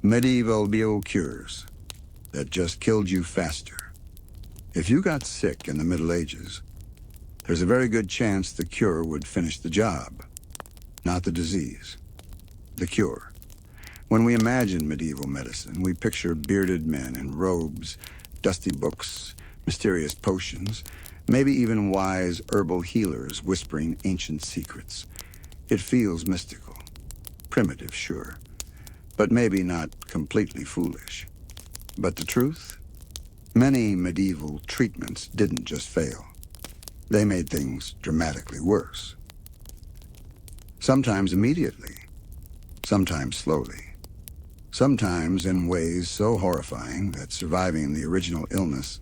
Medieval bio-cures that just killed you faster. If you got sick in the Middle Ages, there's a very good chance the cure would finish the job. Not the disease. The cure. When we imagine medieval medicine, we picture bearded men in robes, dusty books, mysterious potions, maybe even wise herbal healers whispering ancient secrets. It feels mystical. Primitive, sure. But maybe not completely foolish. But the truth? Many medieval treatments didn't just fail. They made things dramatically worse. Sometimes immediately. Sometimes slowly. Sometimes in ways so horrifying that surviving the original illness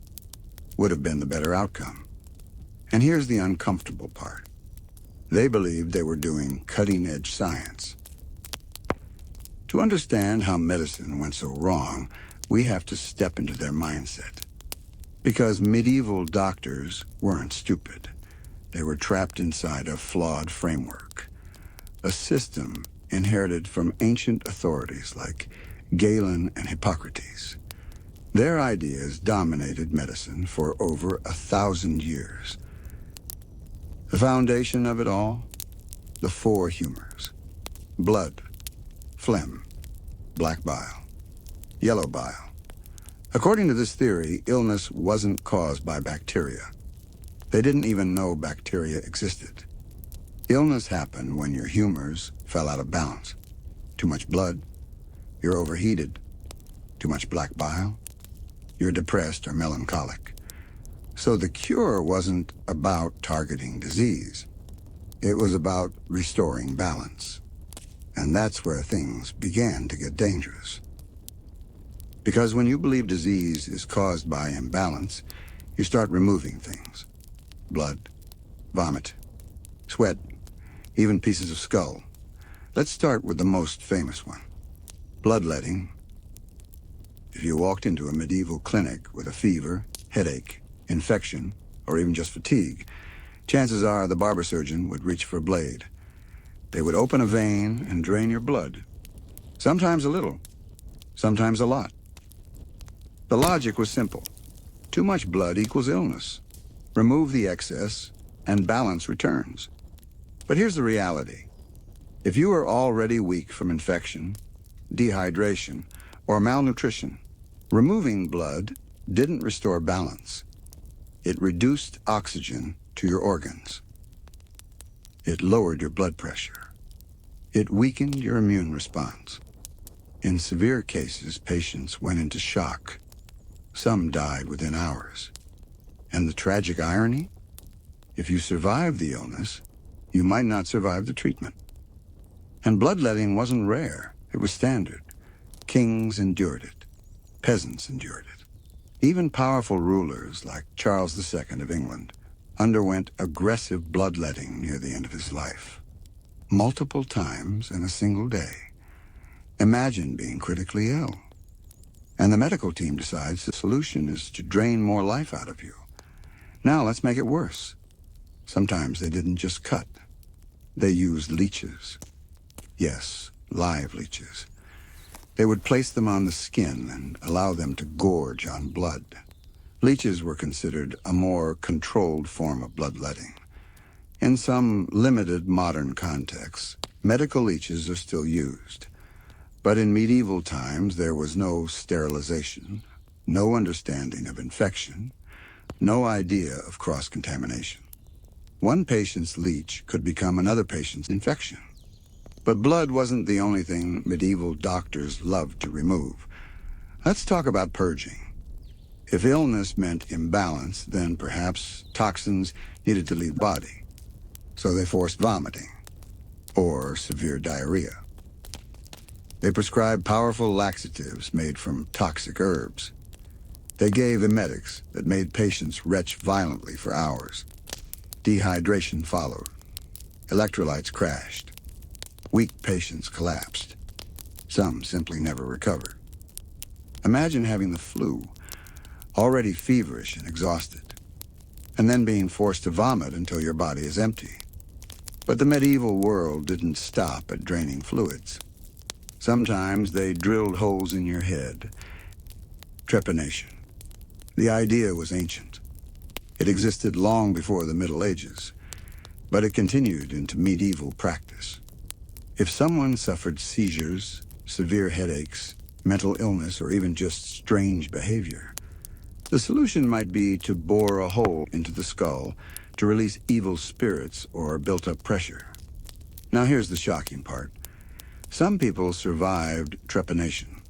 would have been the better outcome. And here's the uncomfortable part. They believed they were doing cutting-edge science. To understand how medicine went so wrong, we have to step into their mindset. Because medieval doctors weren't stupid. They were trapped inside a flawed framework. A system inherited from ancient authorities like Galen and Hippocrates. Their ideas dominated medicine for over 1,000 years. The foundation of it all? The four humors. Blood, phlegm, black bile, yellow bile. According to this theory, illness wasn't caused by bacteria. They didn't even know bacteria existed. Illness happened when your humors fell out of balance. Too much blood, you're overheated. Too much black bile, you're depressed or melancholic. So the cure wasn't about targeting disease. It was about restoring balance. And that's where things began to get dangerous. Because when you believe disease is caused by imbalance, you start removing things. Blood, vomit, sweat, even pieces of skull. Let's start with the most famous one. Bloodletting. If you walked into a medieval clinic with a fever, headache, infection, or even just fatigue, chances are the barber surgeon would reach for a blade. They would open a vein and drain your blood. Sometimes a little, sometimes a lot. The logic was simple. Too much blood equals illness. Remove the excess, and balance returns. But here's the reality. If you are already weak from infection, dehydration, or malnutrition, removing blood didn't restore balance. It reduced oxygen to your organs. It lowered your blood pressure. It weakened your immune response. In severe cases, patients went into shock. Some died within hours. And the tragic irony? If you survived the illness, you might not survive the treatment. And bloodletting wasn't rare. It was standard. Kings endured it. Peasants endured it. Even powerful rulers like Charles II of England underwent aggressive bloodletting near the end of his life. Multiple times in a single day. Imagine being critically ill. And the medical team decides the solution is to drain more life out of you. Now let's make it worse. Sometimes they didn't just cut. They used leeches. Yes, live leeches. They would place them on the skin and allow them to gorge on blood. Leeches were considered a more controlled form of bloodletting. In some limited modern contexts, medical leeches are still used. But in medieval times, there was no sterilization, no understanding of infection, no idea of cross-contamination. One patient's leech could become another patient's infection. But blood wasn't the only thing medieval doctors loved to remove. Let's talk about purging. If illness meant imbalance, then perhaps toxins needed to leave the body. So they forced vomiting, or severe diarrhea. They prescribed powerful laxatives made from toxic herbs. They gave emetics that made patients retch violently for hours. Dehydration followed. Electrolytes crashed. Weak patients collapsed. Some simply never recovered. Imagine having the flu, already feverish and exhausted, and then being forced to vomit until your body is empty. But the medieval world didn't stop at draining fluids. Sometimes they drilled holes in your head. Trepanation. The idea was ancient. It existed long before the Middle Ages, but it continued into medieval practice. If someone suffered seizures, severe headaches, mental illness, or even just strange behavior, the solution might be to bore a hole into the skull to release evil spirits or built-up pressure. Now here's the shocking part. Some people survived trepanation.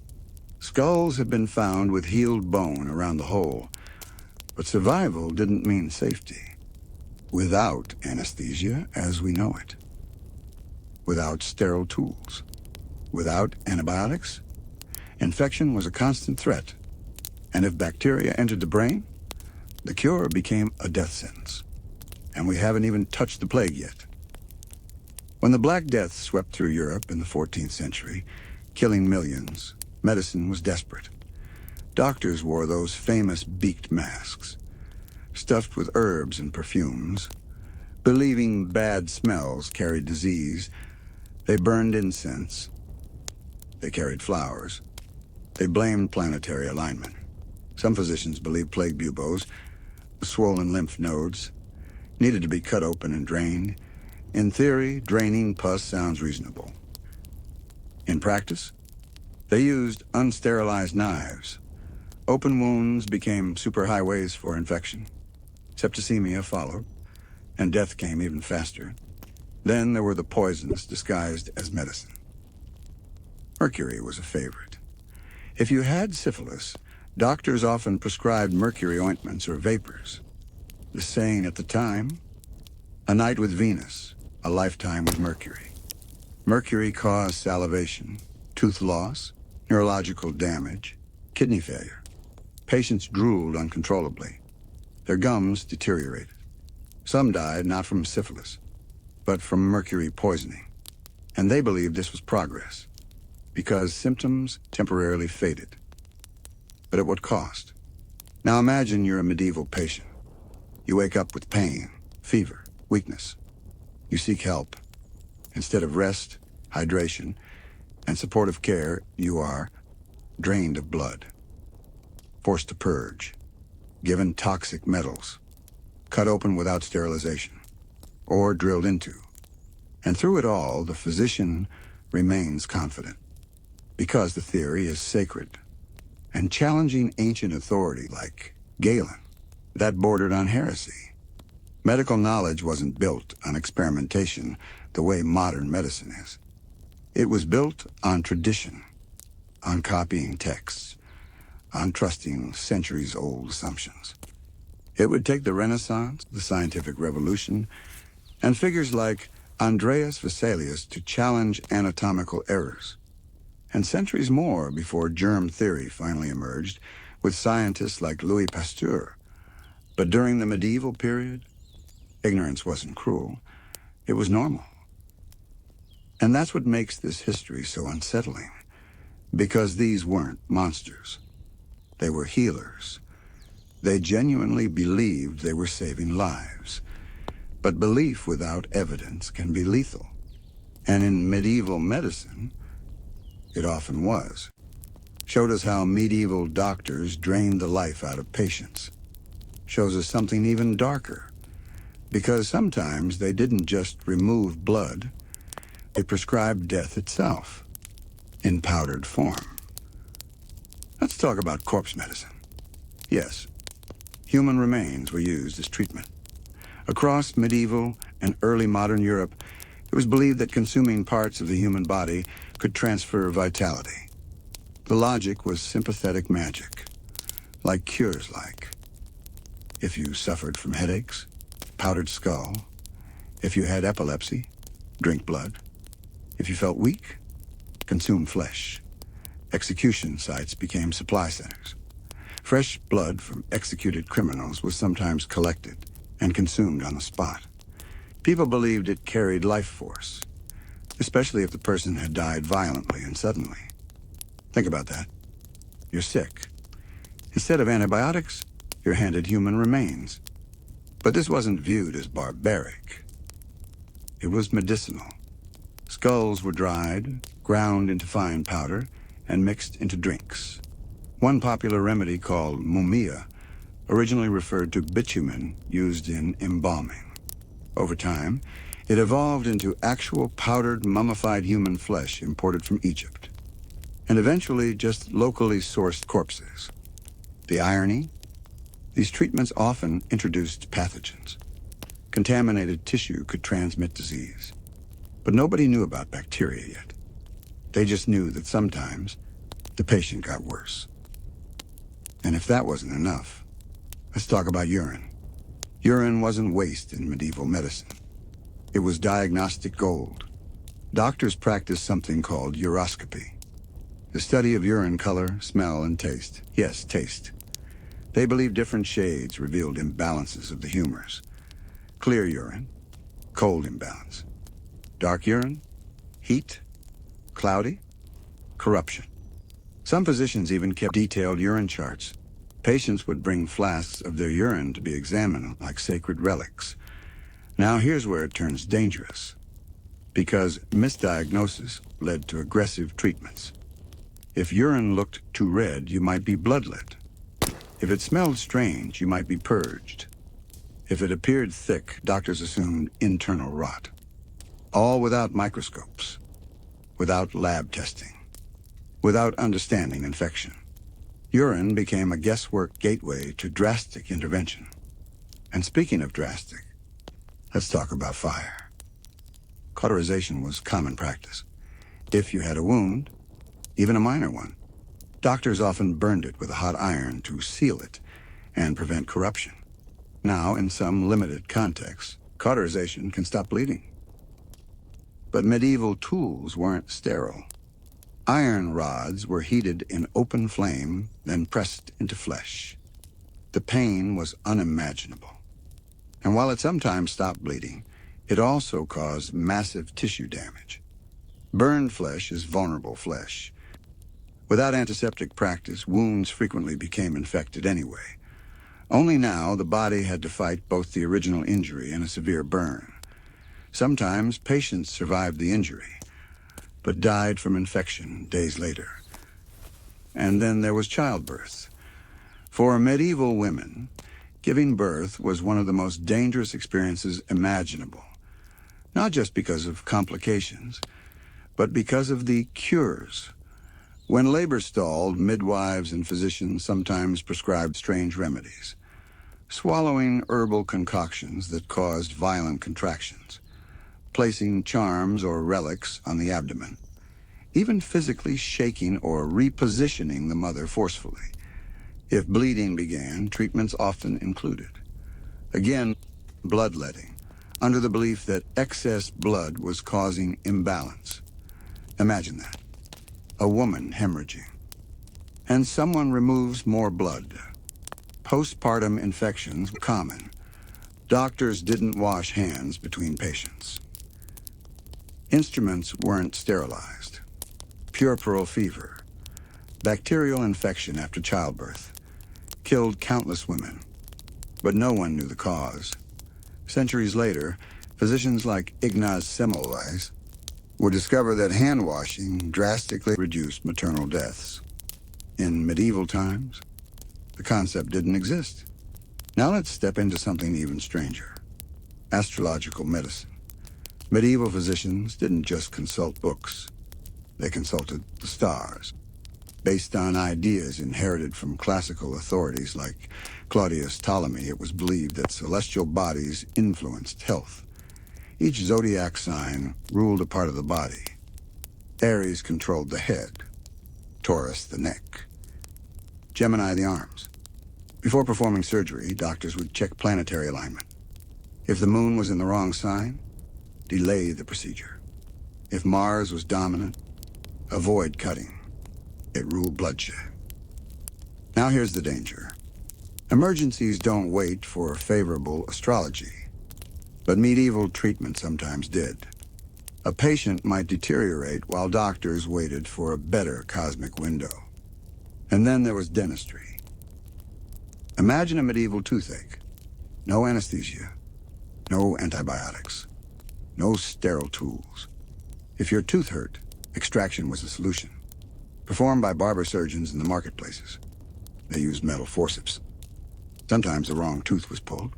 Skulls have been found with healed bone around the hole, but survival didn't mean safety. Without anesthesia as we know it. Without sterile tools. Without antibiotics. Infection was a constant threat, and if bacteria entered the brain, the cure became a death sentence. And we haven't even touched the plague yet. When the Black Death swept through Europe in the 14th century, killing millions, medicine was desperate. Doctors wore those famous beaked masks, stuffed with herbs and perfumes. Believing bad smells carried disease, they burned incense. They carried flowers. They blamed planetary alignment. Some physicians believed plague buboes, the swollen lymph nodes, needed to be cut open and drained. In theory, draining pus sounds reasonable. In practice, they used unsterilized knives. Open wounds became superhighways for infection. Septicemia followed, and death came even faster. Then there were the poisons disguised as medicine. Mercury was a favorite. If you had syphilis, doctors often prescribed mercury ointments or vapors. The saying at the time, a night with Venus, a lifetime with Mercury. Mercury caused salivation, tooth loss, neurological damage, kidney failure. Patients drooled uncontrollably. Their gums deteriorated. Some died not from syphilis, but from mercury poisoning. And they believed this was progress, because symptoms temporarily faded. But at what cost? Now imagine you're a medieval patient. You wake up with pain, fever, weakness. You seek help. Instead of rest, hydration, and supportive care, you are drained of blood, forced to purge, given toxic metals, cut open without sterilization, or drilled into. And through it all, the physician remains confident, because the theory is sacred, and challenging ancient authority like Galen, that bordered on heresy. Medical knowledge wasn't built on experimentation the way modern medicine is. It was built on tradition, on copying texts, on trusting centuries-old assumptions. It would take the Renaissance, the scientific revolution, and figures like Andreas Vesalius to challenge anatomical errors, and centuries more before germ theory finally emerged with scientists like Louis Pasteur. But during the medieval period, ignorance wasn't cruel. It was normal. And that's what makes this history so unsettling, because these weren't monsters. They were healers. They genuinely believed they were saving lives. But belief without evidence can be lethal. And in medieval medicine, it often was. Showed us how medieval doctors drained the life out of patients. Shows us something even darker. Because sometimes they didn't just remove blood, they prescribed death itself, in powdered form. Let's talk about corpse medicine. Yes, human remains were used as treatment. Across medieval and early modern Europe, it was believed that consuming parts of the human body could transfer vitality. The logic was sympathetic magic, like cures-like. If you suffered from headaches, powdered skull. If you had epilepsy, drink blood. If you felt weak, consume flesh. Execution sites became supply centers. Fresh blood from executed criminals was sometimes collected and consumed on the spot. People believed it carried life force, especially if the person had died violently and suddenly. Think about that. You're sick. Instead of antibiotics, you're handed human remains. But this wasn't viewed as barbaric. It was medicinal. Skulls were dried, ground into fine powder and mixed into drinks. One popular remedy called mumia originally referred to bitumen used in embalming. Over time, it evolved into actual powdered, mummified human flesh imported from Egypt, and eventually just locally sourced corpses. The irony? These treatments often introduced pathogens. Contaminated tissue could transmit disease. But nobody knew about bacteria yet. They just knew that sometimes the patient got worse. And if that wasn't enough, let's talk about urine. Urine wasn't waste in medieval medicine. It was diagnostic gold. Doctors practiced something called uroscopy, the study of urine color, smell, and taste. Yes, taste. They believed different shades revealed imbalances of the humors. Clear urine, cold imbalance. Dark urine, heat, cloudy, corruption. Some physicians even kept detailed urine charts. Patients would bring flasks of their urine to be examined like sacred relics. Now here's where it turns dangerous, because misdiagnosis led to aggressive treatments. If urine looked too red, you might be bloodlet. If it smelled strange, you might be purged. If it appeared thick, doctors assumed internal rot. All without microscopes, without lab testing, without understanding infection. Urine became a guesswork gateway to drastic intervention. And speaking of drastic, let's talk about fire. Cauterization was common practice. If you had a wound, even a minor one, doctors often burned it with a hot iron to seal it and prevent corruption. Now, in some limited contexts, cauterization can stop bleeding. But medieval tools weren't sterile. Iron rods were heated in open flame, then pressed into flesh. The pain was unimaginable. And while it sometimes stopped bleeding, it also caused massive tissue damage. Burned flesh is vulnerable flesh. Without antiseptic practice, wounds frequently became infected anyway. Only now, the body had to fight both the original injury and a severe burn. Sometimes patients survived the injury, but died from infection days later. And then there was childbirth. For medieval women, giving birth was one of the most dangerous experiences imaginable, not just because of complications, but because of the cures. When labor stalled, midwives and physicians sometimes prescribed strange remedies, swallowing herbal concoctions that caused violent contractions, placing charms or relics on the abdomen, even physically shaking or repositioning the mother forcefully. If bleeding began, treatments often included, again, bloodletting, under the belief that excess blood was causing imbalance. Imagine that. A woman hemorrhaging, and someone removes more blood. Postpartum infections were common. Doctors didn't wash hands between patients. Instruments weren't sterilized. Puerperal fever, bacterial infection after childbirth, killed countless women, but no one knew the cause. Centuries later, physicians like Ignaz Semmelweis would discover that hand-washing drastically reduced maternal deaths. In medieval times, the concept didn't exist. Now let's step into something even stranger. Astrological medicine. Medieval physicians didn't just consult books. They consulted the stars. Based on ideas inherited from classical authorities like Claudius Ptolemy, it was believed that celestial bodies influenced health. Each zodiac sign ruled a part of the body. Aries controlled the head, Taurus the neck, Gemini the arms. Before performing surgery, doctors would check planetary alignment. If the moon was in the wrong sign, delay the procedure. If Mars was dominant, avoid cutting. It ruled bloodshed. Now here's the danger. Emergencies don't wait for favorable astrology. But medieval treatment sometimes did. A patient might deteriorate while doctors waited for a better cosmic window. And then there was dentistry. Imagine a medieval toothache. No anesthesia, no antibiotics, no sterile tools. If your tooth hurt, Extraction was the solution, performed by barber surgeons in the marketplaces. They used metal forceps. Sometimes the wrong tooth was pulled.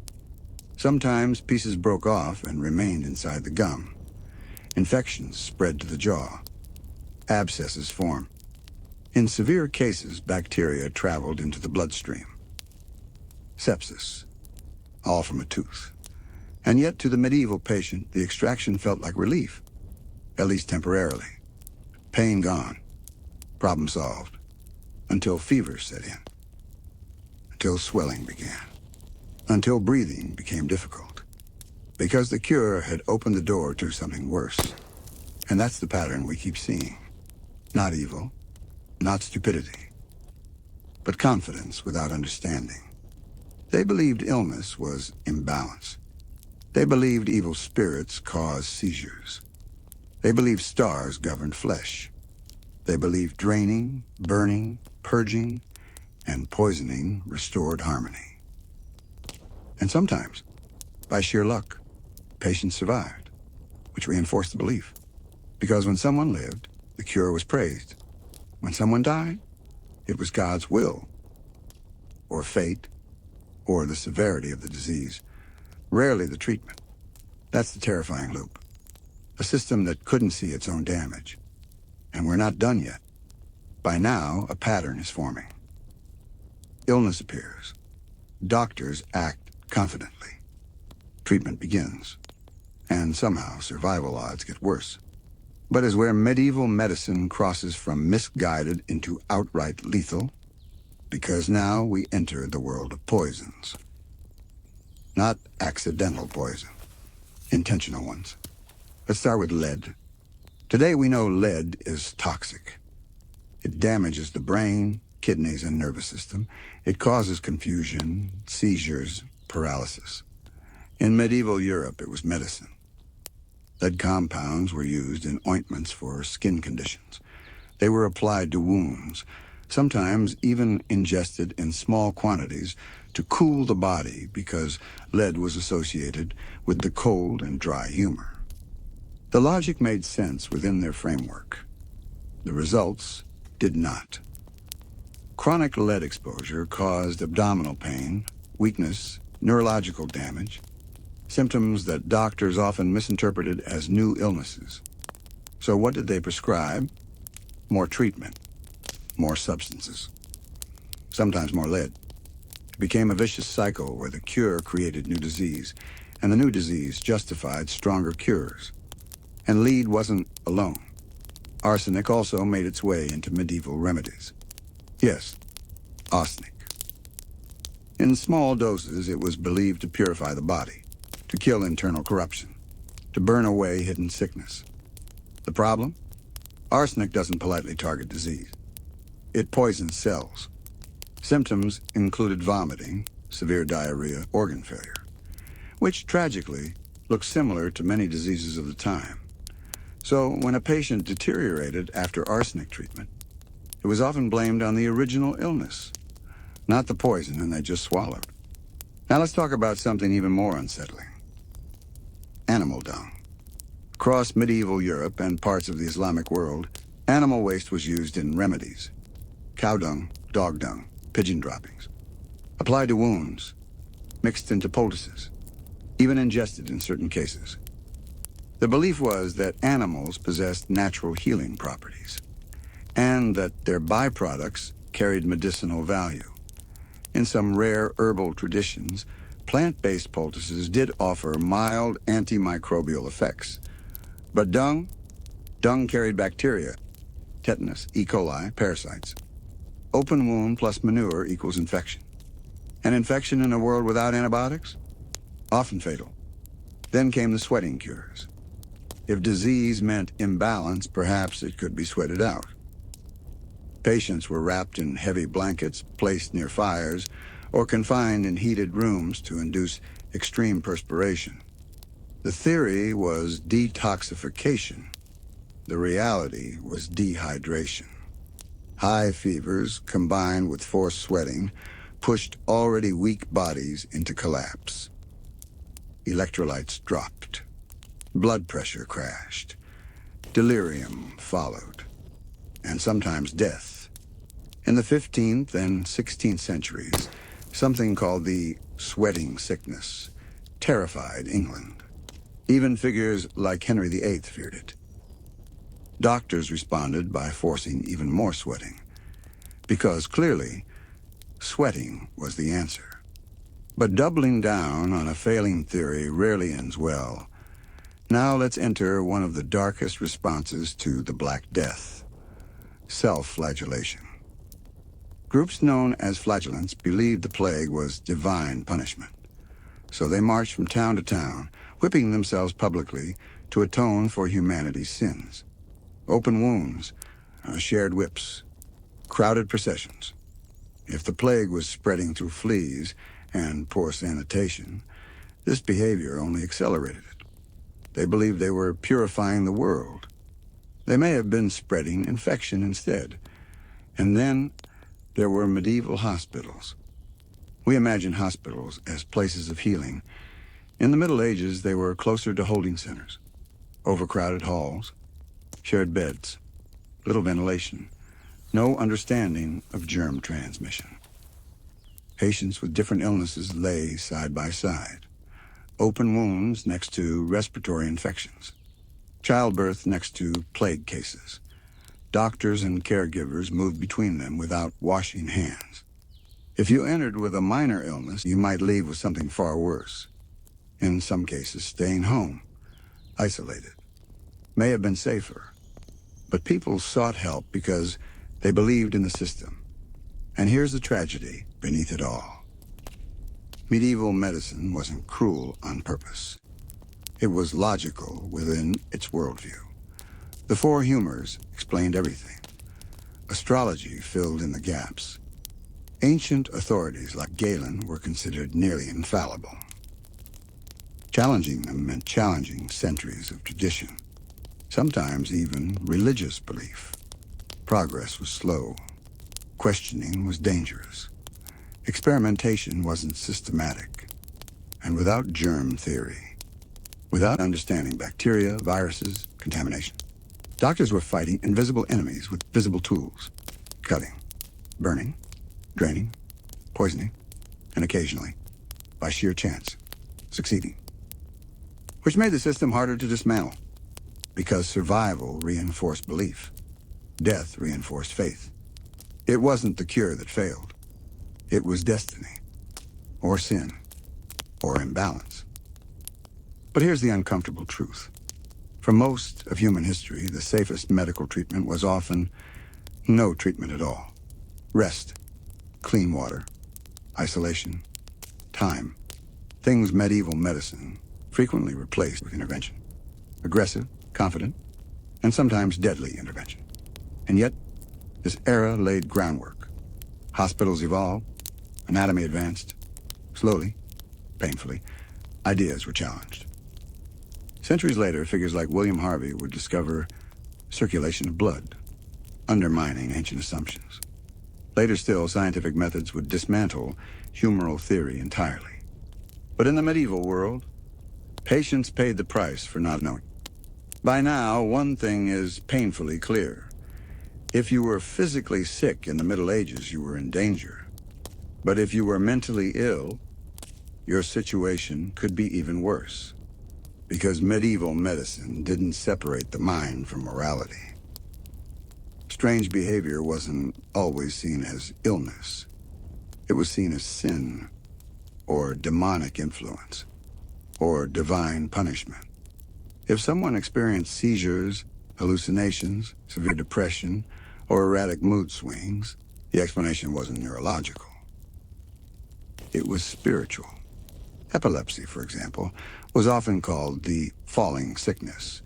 Sometimes pieces broke off and remained inside the gum. Infections spread to the jaw. Abscesses formed. In severe cases, bacteria traveled into the bloodstream. Sepsis, all from a tooth. And yet, to the medieval patient, the extraction felt like relief, at least temporarily. Pain gone, problem solved, until fever set in, until swelling began, until breathing became difficult, because the cure had opened the door to something worse. And that's the pattern we keep seeing. Not evil, not stupidity, but confidence without understanding. They believed illness was imbalance. They believed evil spirits caused seizures. They believed stars governed flesh. They believed draining, burning, purging, and poisoning restored harmony. And sometimes, by sheer luck, patients survived, which reinforced the belief. Because when someone lived, the cure was praised. When someone died, it was God's will, or fate, or the severity of the disease, rarely the treatment. That's the terrifying loop. A system that couldn't see its own damage. And we're not done yet. By now, a pattern is forming. Illness appears. Doctors act confidently. Treatment begins. And somehow, survival odds get worse. But is where medieval medicine crosses from misguided into outright lethal, because now we enter the world of poisons. Not accidental poison, intentional ones. Let's start with lead. Today we know lead is toxic. It damages the brain, kidneys, and nervous system. It causes confusion, seizures, paralysis. In medieval Europe, it was medicine. Lead compounds were used in ointments for skin conditions. They were applied to wounds, sometimes even ingested in small quantities to cool the body because lead was associated with the cold and dry humor. The logic made sense within their framework. The results did not. Chronic lead exposure caused abdominal pain, weakness, neurological damage, symptoms that doctors often misinterpreted as new illnesses. So what did they prescribe? More treatment, more substances, sometimes more lead. It became a vicious cycle where the cure created new disease, and the new disease justified stronger cures. And lead wasn't alone. Arsenic also made its way into medieval remedies. Yes, arsenic. In small doses, it was believed to purify the body, to kill internal corruption, to burn away hidden sickness. The problem? Arsenic doesn't politely target disease. It poisons cells. Symptoms included vomiting, severe diarrhea, organ failure, which tragically looked similar to many diseases of the time. So when a patient deteriorated after arsenic treatment, it was often blamed on the original illness, not the poison they just swallowed. Now let's talk about something even more unsettling. Animal dung. Across medieval Europe and parts of the Islamic world, animal waste was used in remedies. Cow dung, dog dung, pigeon droppings. Applied to wounds, mixed into poultices, even ingested in certain cases. The belief was that animals possessed natural healing properties, and that their byproducts carried medicinal value. In some rare herbal traditions, plant-based poultices did offer mild antimicrobial effects. But dung carried bacteria, tetanus, E. coli, parasites. Open wound plus manure equals infection. An infection in a world without antibiotics? Often fatal. Then came the sweating cures. If disease meant imbalance, perhaps it could be sweated out. Patients were wrapped in heavy blankets, placed near fires, or confined in heated rooms to induce extreme perspiration. The theory was detoxification. The reality was dehydration. High fevers, combined with forced sweating, pushed already weak bodies into collapse. Electrolytes dropped. Blood pressure crashed. Delirium followed, and sometimes death. In the 15th and 16th centuries, something called the sweating sickness terrified England. Even figures like Henry VIII feared it. Doctors responded by forcing even more sweating, because clearly, sweating was the answer. But doubling down on a failing theory rarely ends well. Now let's enter one of the darkest responses to the Black Death: self-flagellation. Groups known as flagellants believed the plague was divine punishment. So they marched from town to town, whipping themselves publicly to atone for humanity's sins. Open wounds, shared whips, crowded processions. If the plague was spreading through fleas and poor sanitation, this behavior only accelerated it. They believed they were purifying the world. They may have been spreading infection instead. And then there were medieval hospitals. We imagine hospitals as places of healing. In the Middle Ages, they were closer to holding centers. Overcrowded halls, shared beds, little ventilation, no understanding of germ transmission. Patients with different illnesses lay side by side. Open wounds next to respiratory infections. Childbirth next to plague cases. Doctors and caregivers moved between them without washing hands. If you entered with a minor illness, you might leave with something far worse. In some cases, staying home, isolated, may have been safer. But people sought help because they believed in the system. And here's the tragedy beneath it all. Medieval medicine wasn't cruel on purpose. It was logical within its worldview. The four humors explained everything. Astrology filled in the gaps. Ancient authorities like Galen were considered nearly infallible. Challenging them meant challenging centuries of tradition, sometimes even religious belief. Progress was slow. Questioning was dangerous. Experimentation wasn't systematic. And without germ theory, without understanding bacteria, viruses, contamination, doctors were fighting invisible enemies with visible tools: cutting, burning, draining, poisoning, and occasionally, by sheer chance, succeeding. Which made the system harder to dismantle, because survival reinforced belief. Death reinforced faith. It wasn't the cure that failed. It was destiny, or sin, or imbalance. But here's the uncomfortable truth. For most of human history, the safest medical treatment was often no treatment at all. Rest, clean water, isolation, time. Things medieval medicine frequently replaced with intervention. Aggressive, confident, and sometimes deadly intervention. And yet, this era laid groundwork. Hospitals evolved, anatomy advanced. Slowly, painfully, ideas were challenged. Centuries later, figures like William Harvey would discover circulation of blood, undermining ancient assumptions. Later still, scientific methods would dismantle humoral theory entirely. But in the medieval world, patients paid the price for not knowing. By now, one thing is painfully clear. If you were physically sick in the Middle Ages, you were in danger. But if you were mentally ill, your situation could be even worse. Because medieval medicine didn't separate the mind from morality. Strange behavior wasn't always seen as illness. It was seen as sin, or demonic influence, or divine punishment. If someone experienced seizures, hallucinations, severe depression, or erratic mood swings, the explanation wasn't neurological. It was spiritual. Epilepsy, for example, was often called the falling sickness.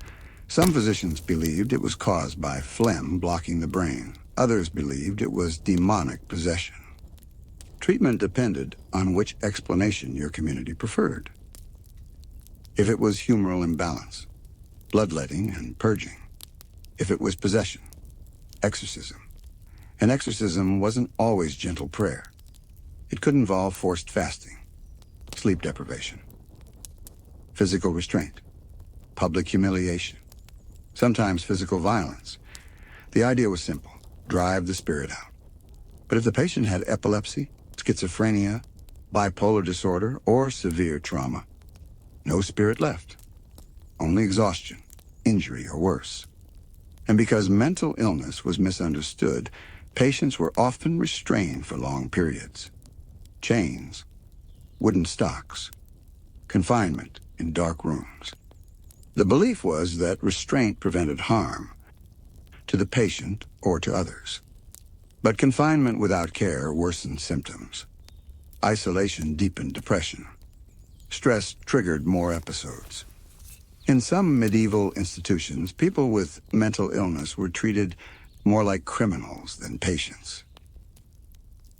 Some physicians believed it was caused by phlegm blocking the brain. Others believed it was demonic possession. Treatment depended on which explanation your community preferred. If it was humoral imbalance, bloodletting and purging. If it was possession, exorcism. And exorcism wasn't always gentle prayer. It could involve forced fasting, sleep deprivation, physical restraint, public humiliation, sometimes physical violence. The idea was simple: drive the spirit out. But if the patient had epilepsy, schizophrenia, bipolar disorder, or severe trauma, no spirit left. Only exhaustion, injury, or worse. And because mental illness was misunderstood, patients were often restrained for long periods. Chains, wooden stocks, confinement in dark rooms. The belief was that restraint prevented harm to the patient or to others. But confinement without care worsened symptoms. Isolation deepened depression. Stress triggered more episodes. In some medieval institutions, people with mental illness were treated more like criminals than patients.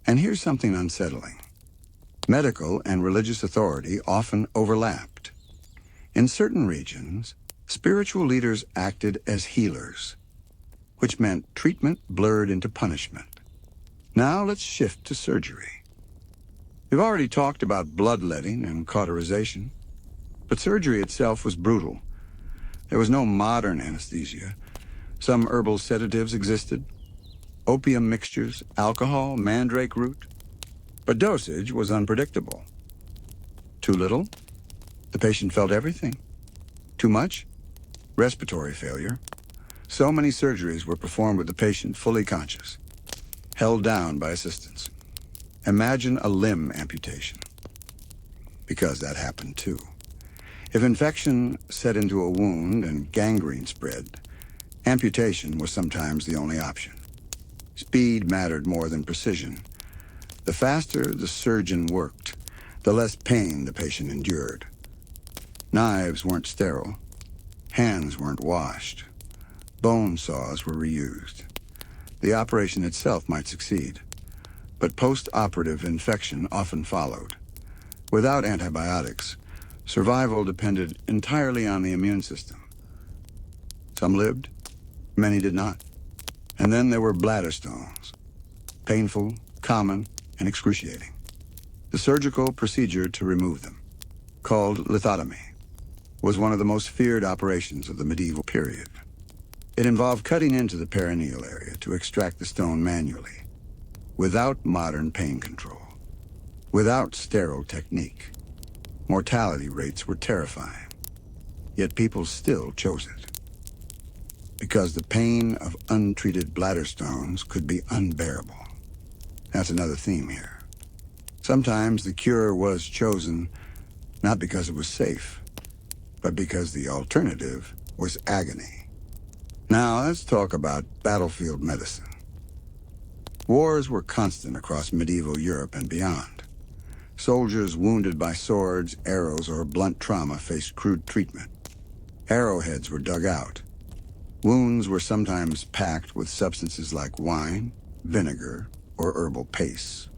And here's something unsettling. Medical and religious authority often overlapped. In certain regions, spiritual leaders acted as healers, which meant treatment blurred into punishment. Now let's shift to surgery. We've already talked about bloodletting and cauterization, but surgery itself was brutal. There was no modern anesthesia. Some herbal sedatives existed, opium mixtures, alcohol, mandrake root. But dosage was unpredictable. Too little? The patient felt everything. Too much? Respiratory failure. So many surgeries were performed with the patient fully conscious, held down by assistants. Imagine a limb amputation, because that happened too. If infection set into a wound and gangrene spread, amputation was sometimes the only option. Speed mattered more than precision. The faster the surgeon worked, the less pain the patient endured. Knives weren't sterile. Hands weren't washed. Bone saws were reused. The operation itself might succeed, but post-operative infection often followed. Without antibiotics, survival depended entirely on the immune system. Some lived, many did not. And then there were bladder stones. Painful, common, and excruciating. The surgical procedure to remove them, called lithotomy, was one of the most feared operations of the medieval period. It involved cutting into the perineal area to extract the stone manually, without modern pain control, without sterile technique. Mortality rates were terrifying, yet people still chose it. Because the pain of untreated bladder stones could be unbearable. That's another theme here. Sometimes the cure was chosen not because it was safe, but because the alternative was agony. Now let's talk about battlefield medicine. Wars were constant across medieval Europe and beyond. Soldiers wounded by swords, arrows, or blunt trauma faced crude treatment. Arrowheads were dug out. Wounds were sometimes packed with substances like wine, vinegar, or herbal pastes.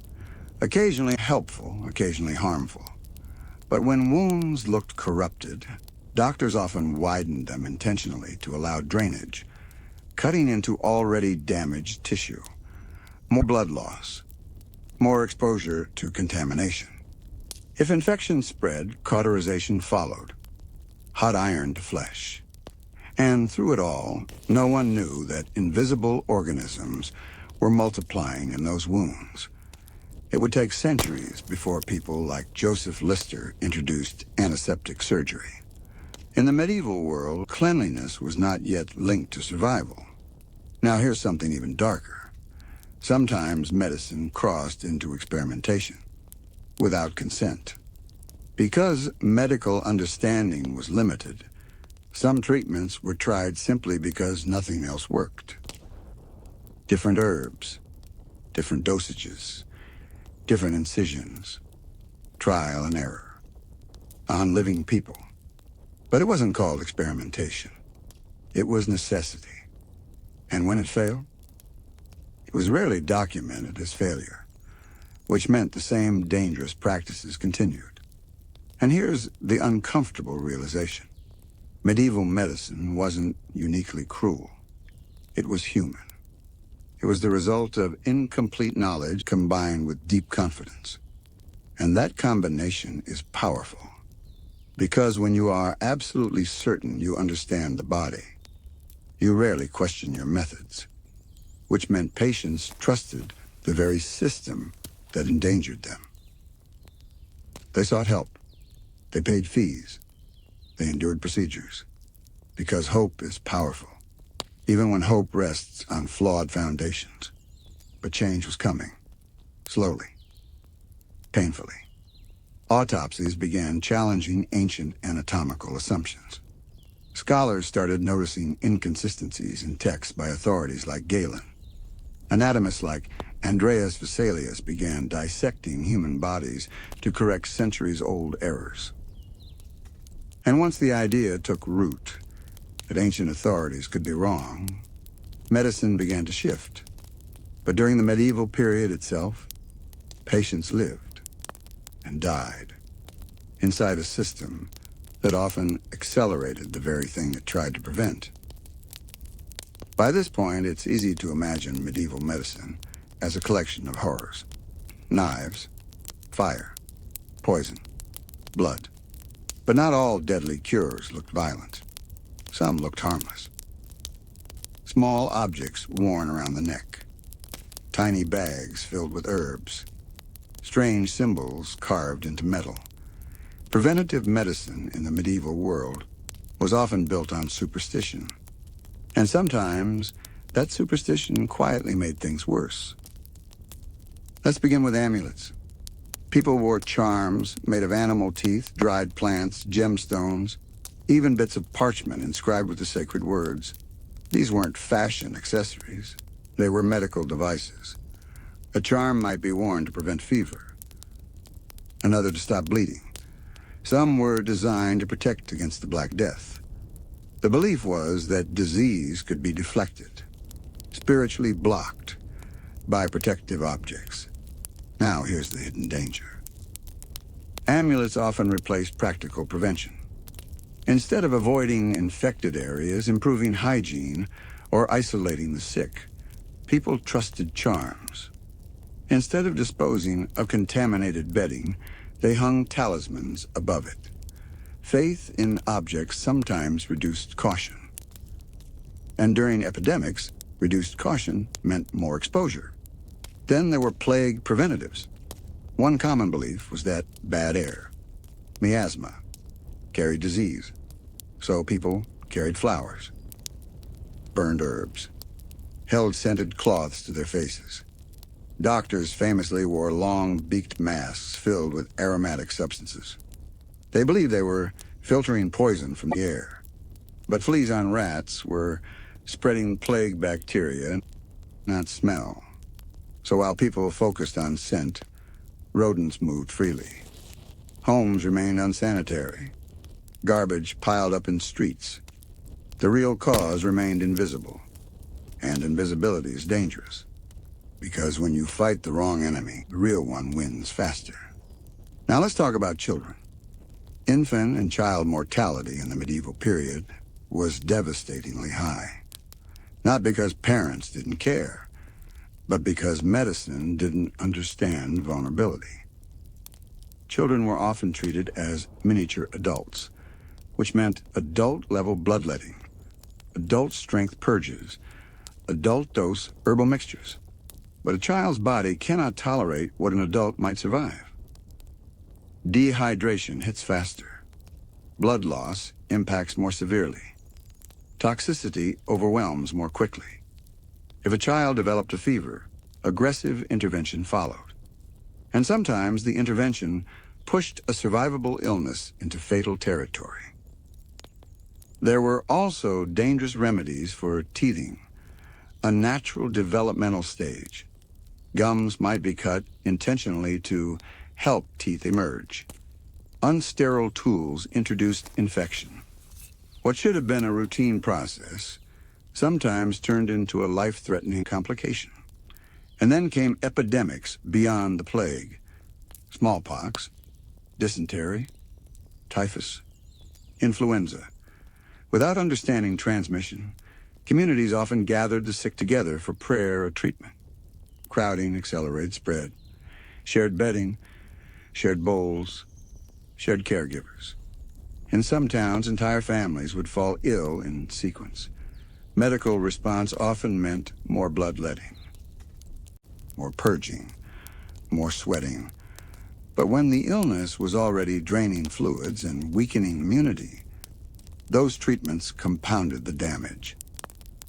Occasionally helpful, occasionally harmful. But when wounds looked corrupted, doctors often widened them intentionally to allow drainage, cutting into already damaged tissue. More blood loss, more exposure to contamination. If infection spread, cauterization followed. Hot iron to flesh. And through it all, no one knew that invisible organisms were multiplying in those wounds. It would take centuries before people like Joseph Lister introduced antiseptic surgery. In the medieval world, cleanliness was not yet linked to survival. Now here's something even darker. Sometimes medicine crossed into experimentation, without consent. Because medical understanding was limited, some treatments were tried simply because nothing else worked. Different herbs, different dosages, different incisions, trial and error, on living people. But it wasn't called experimentation. It was necessity. And when it failed, it was rarely documented as failure, which meant the same dangerous practices continued. And here's the uncomfortable realization. Medieval medicine wasn't uniquely cruel. It was human. It was the result of incomplete knowledge combined with deep confidence. And that combination is powerful. Because when you are absolutely certain you understand the body, You rarely question your methods, which meant patients trusted the very system that endangered them. They sought help. They paid fees. They endured procedures. Because hope is powerful, even when hope rests on flawed foundations. But change was coming, slowly, painfully. Autopsies began challenging ancient anatomical assumptions. Scholars started noticing inconsistencies in texts by authorities like Galen. Anatomists like Andreas Vesalius began dissecting human bodies to correct centuries-old errors. And once the idea took root that ancient authorities could be wrong, medicine began to shift. But during the medieval period itself, patients lived and died inside a system that often accelerated the very thing it tried to prevent. By this point, it's easy to imagine medieval medicine as a collection of horrors. Knives, fire, poison, blood. But not all deadly cures looked violent. Some looked harmless. Small objects worn around the neck. Tiny bags filled with herbs. Strange symbols carved into metal. Preventative medicine in the medieval world was often built on superstition. And sometimes that superstition quietly made things worse. Let's begin with amulets. People wore charms made of animal teeth, dried plants, gemstones, even bits of parchment inscribed with the sacred words. These weren't fashion accessories. They were medical devices. A charm might be worn to prevent fever, another to stop bleeding. Some were designed to protect against the Black Death. The belief was that disease could be deflected, spiritually blocked by protective objects. Now here's the hidden danger. Amulets often replaced practical prevention. Instead of avoiding infected areas, improving hygiene, or isolating the sick, people trusted charms. Instead of disposing of contaminated bedding, they hung talismans above it. Faith in objects sometimes reduced caution. And during epidemics, reduced caution meant more exposure. Then there were plague preventatives. One common belief was that bad air, miasma, carried disease. So people carried flowers, burned herbs, held scented cloths to their faces. Doctors famously wore long, beaked masks filled with aromatic substances. They believed they were filtering poison from the air. But fleas on rats were spreading plague bacteria, not smell. So while people focused on scent, rodents moved freely. Homes remained unsanitary. Garbage piled up in streets. The real cause remained invisible. And invisibility is dangerous. Because when you fight the wrong enemy, the real one wins faster. Now let's talk about children. Infant and child mortality in the medieval period was devastatingly high. Not because parents didn't care, but because medicine didn't understand vulnerability. Children were often treated as miniature adults, which meant adult-level bloodletting, adult-strength purges, adult-dose herbal mixtures. But a child's body cannot tolerate what an adult might survive. Dehydration hits faster. Blood loss impacts more severely. Toxicity overwhelms more quickly. If a child developed a fever, aggressive intervention followed. And sometimes the intervention pushed a survivable illness into fatal territory. There were also dangerous remedies for teething, a natural developmental stage. Gums might be cut intentionally to help teeth emerge. Unsterile tools introduced infection. What should have been a routine process sometimes turned into a life-threatening complication. And then came epidemics beyond the plague. Smallpox, dysentery, typhus, influenza. Without understanding transmission, communities often gathered the sick together for prayer or treatment. Crowding accelerated spread. Shared bedding, shared bowls, shared caregivers. In some towns, entire families would fall ill in sequence. Medical response often meant more bloodletting, more purging, more sweating. But when the illness was already draining fluids and weakening immunity, those treatments compounded the damage.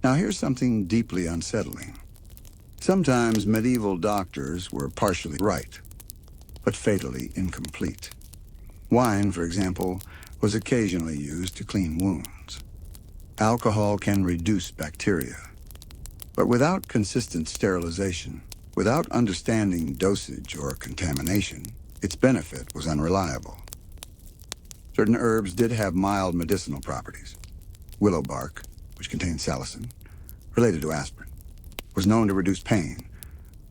Now here's something deeply unsettling. Sometimes medieval doctors were partially right, but fatally incomplete. Wine, for example, was occasionally used to clean wounds. Alcohol can reduce bacteria, but without consistent sterilization, without understanding dosage or contamination, its benefit was unreliable. Certain herbs did have mild medicinal properties. Willow bark, which contained salicin, related to aspirin, was known to reduce pain,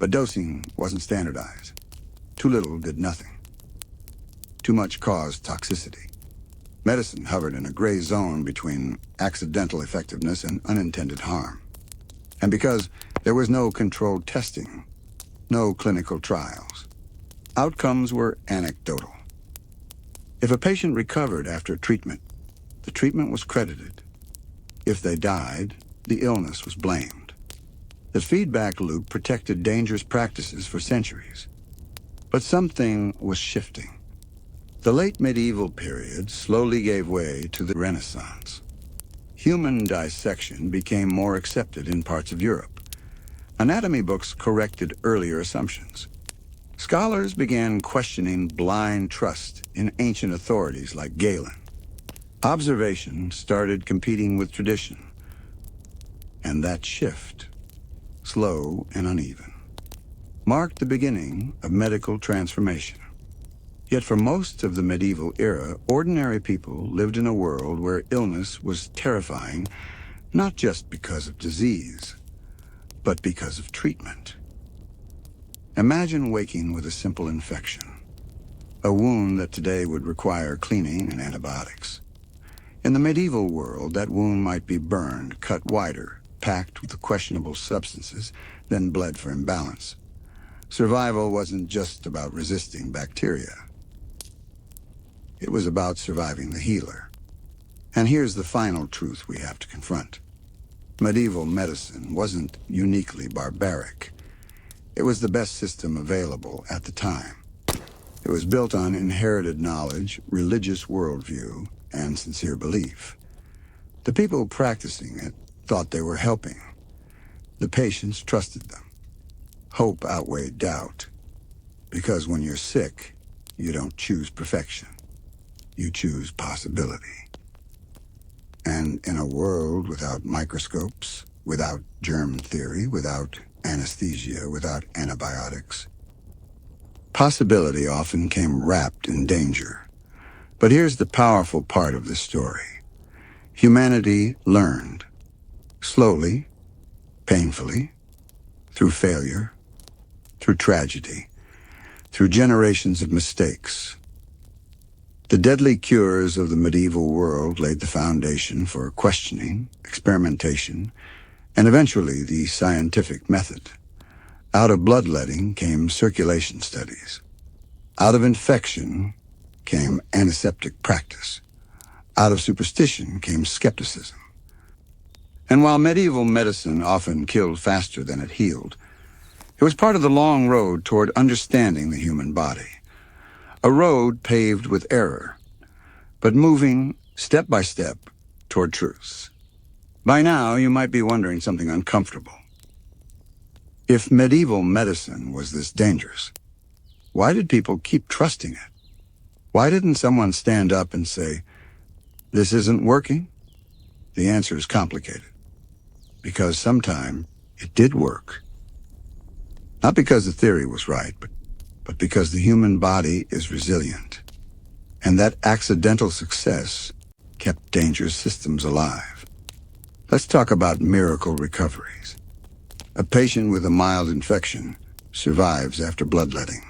but dosing wasn't standardized. Too little did nothing. Too much caused toxicity. Medicine hovered in a gray zone between accidental effectiveness and unintended harm. And because there was no controlled testing, no clinical trials, outcomes were anecdotal. If a patient recovered after treatment, the treatment was credited. If they died, the illness was blamed. The feedback loop protected dangerous practices for centuries. But something was shifting. The late medieval period slowly gave way to the Renaissance. Human dissection became more accepted in parts of Europe. Anatomy books corrected earlier assumptions. Scholars began questioning blind trust in ancient authorities like Galen. Observation started competing with tradition. And that shift, slow and uneven, marked the beginning of medical transformation. Yet for most of the medieval era, ordinary people lived in a world where illness was terrifying, not just because of disease, but because of treatment. Imagine waking with a simple infection, a wound that today would require cleaning and antibiotics. In the medieval world, that wound might be burned, cut wider, packed with questionable substances, then bled for imbalance. Survival wasn't just about resisting bacteria. It was about surviving the healer. And here's the final truth we have to confront. Medieval medicine wasn't uniquely barbaric. It was the best system available at the time. It was built on inherited knowledge, religious worldview, and sincere belief. The people practicing it thought they were helping. The patients trusted them. Hope outweighed doubt. Because when you're sick, you don't choose perfection. You choose possibility. And in a world without microscopes, without germ theory, without anesthesia, without antibiotics, possibility often came wrapped in danger. But here's the powerful part of this story. Humanity learned, slowly, painfully, through failure, through tragedy, through generations of mistakes. The deadly cures of the medieval world laid the foundation for questioning, experimentation, and eventually the scientific method. Out of bloodletting came circulation studies. Out of infection came antiseptic practice. Out of superstition came skepticism. And while medieval medicine often killed faster than it healed, it was part of the long road toward understanding the human body. A road paved with error, but moving step by step toward truth. By now, you might be wondering something uncomfortable. If medieval medicine was this dangerous, why did people keep trusting it? Why didn't someone stand up and say, "This isn't working"? The answer is complicated. Because sometime it did work. Not because the theory was right, but because the human body is resilient. And that accidental success kept dangerous systems alive. Let's talk about miracle recoveries. A patient with a mild infection survives after bloodletting.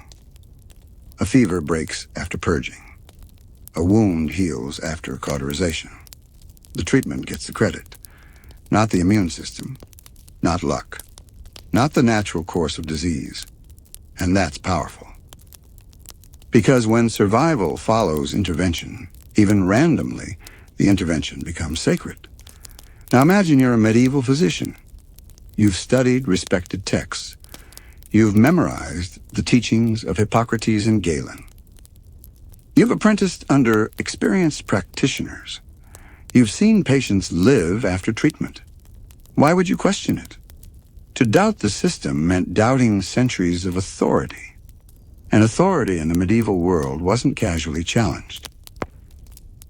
A fever breaks after purging. A wound heals after cauterization. The treatment gets the credit, not the immune system, not luck, not the natural course of disease. And that's powerful. Because when survival follows intervention, even randomly, the intervention becomes sacred. Now imagine you're a medieval physician. You've studied respected texts. You've memorized the teachings of Hippocrates and Galen. You've apprenticed under experienced practitioners. You've seen patients live after treatment. Why would you question it? To doubt the system meant doubting centuries of authority. And authority in the medieval world wasn't casually challenged.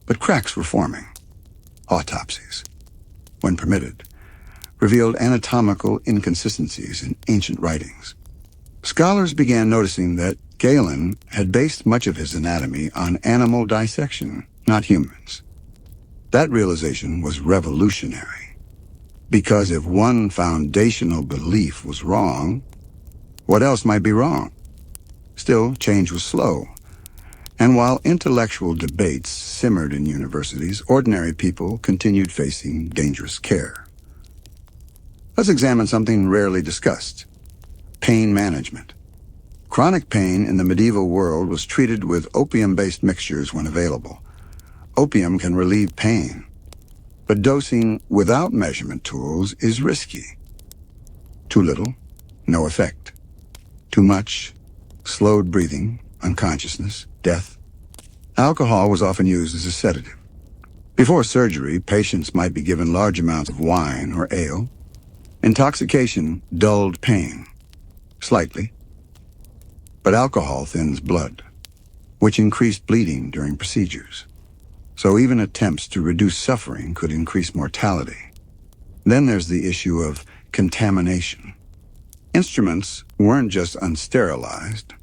But cracks were forming. Autopsies, when permitted, revealed anatomical inconsistencies in ancient writings. Scholars began noticing that Galen had based much of his anatomy on animal dissection, not humans. That realization was revolutionary, because if one foundational belief was wrong, what else might be wrong? Still, change was slow. And while intellectual debates simmered in universities, ordinary people continued facing dangerous care. Let's examine something rarely discussed: pain management. Chronic pain in the medieval world was treated with opium-based mixtures when available. Opium can relieve pain, but dosing without measurement tools is risky. Too little, no effect. Too much, slowed breathing, unconsciousness, death. Alcohol was often used as a sedative. Before surgery, patients might be given large amounts of wine or ale. Intoxication dulled pain, slightly. But alcohol thins blood, which increased bleeding during procedures. So even attempts to reduce suffering could increase mortality. Then there's the issue of contamination. Instruments weren't just unsterilized,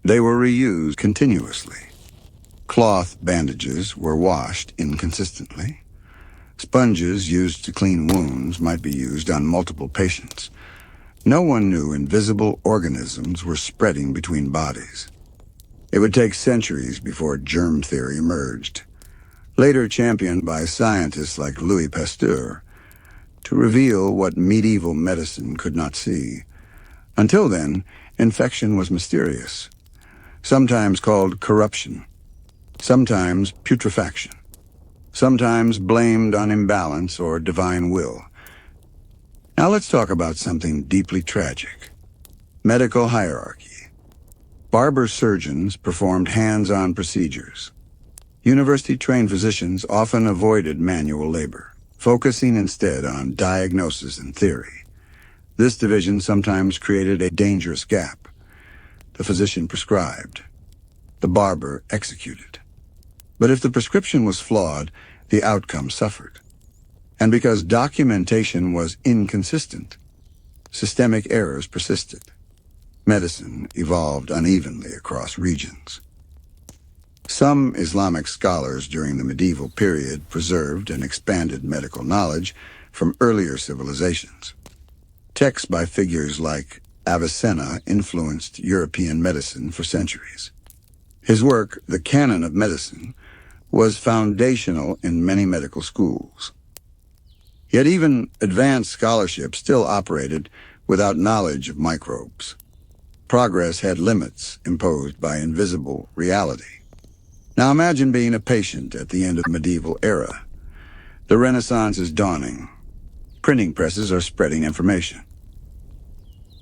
they were reused continuously. Cloth bandages were washed inconsistently. Sponges used to clean wounds might be used on multiple patients. No one knew invisible organisms were spreading between bodies. It would take centuries before germ theory emerged, later championed by scientists like Louis Pasteur, to reveal what medieval medicine could not see. Until then, infection was mysterious, sometimes called corruption, sometimes putrefaction, sometimes blamed on imbalance or divine will. Now let's talk about something deeply tragic: medical hierarchy. Barber surgeons performed hands-on procedures. University-trained physicians often avoided manual labor, focusing instead on diagnosis and theory. This division sometimes created a dangerous gap. The physician prescribed, the barber executed. But if the prescription was flawed, the outcome suffered. And because documentation was inconsistent, systemic errors persisted. Medicine evolved unevenly across regions. Some Islamic scholars during the medieval period preserved and expanded medical knowledge from earlier civilizations. Texts by figures like Avicenna influenced European medicine for centuries. His work, The Canon of Medicine, was foundational in many medical schools. Yet even advanced scholarship still operated without knowledge of microbes. Progress had limits imposed by invisible reality. Now imagine being a patient at the end of the medieval era. The Renaissance is dawning. Printing presses are spreading information.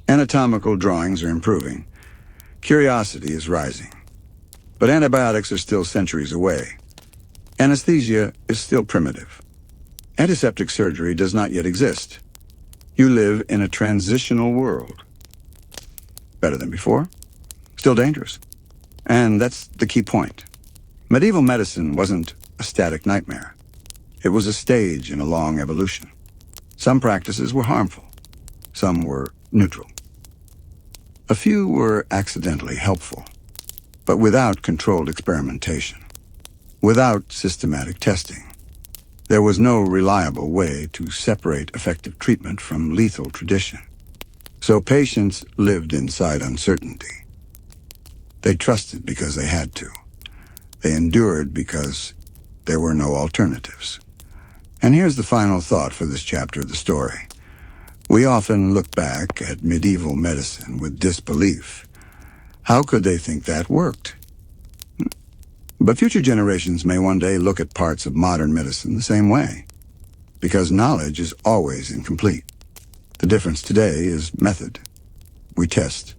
Anatomical drawings are improving. Curiosity is rising. But antibiotics are still centuries away. Anesthesia is still primitive. Antiseptic surgery does not yet exist. You live in a transitional world. Better than before, still dangerous. And that's the key point. Medieval medicine wasn't a static nightmare. It was a stage in a long evolution. Some practices were harmful. Some were neutral. A few were accidentally helpful, but without controlled experimentation, without systematic testing. There was no reliable way to separate effective treatment from lethal tradition. So patients lived inside uncertainty. They trusted because they had to. They endured because there were no alternatives. And here's the final thought for this chapter of the story. We often look back at medieval medicine with disbelief. How could they think that worked? But future generations may one day look at parts of modern medicine the same way. because knowledge is always incomplete. The difference today is method. We test,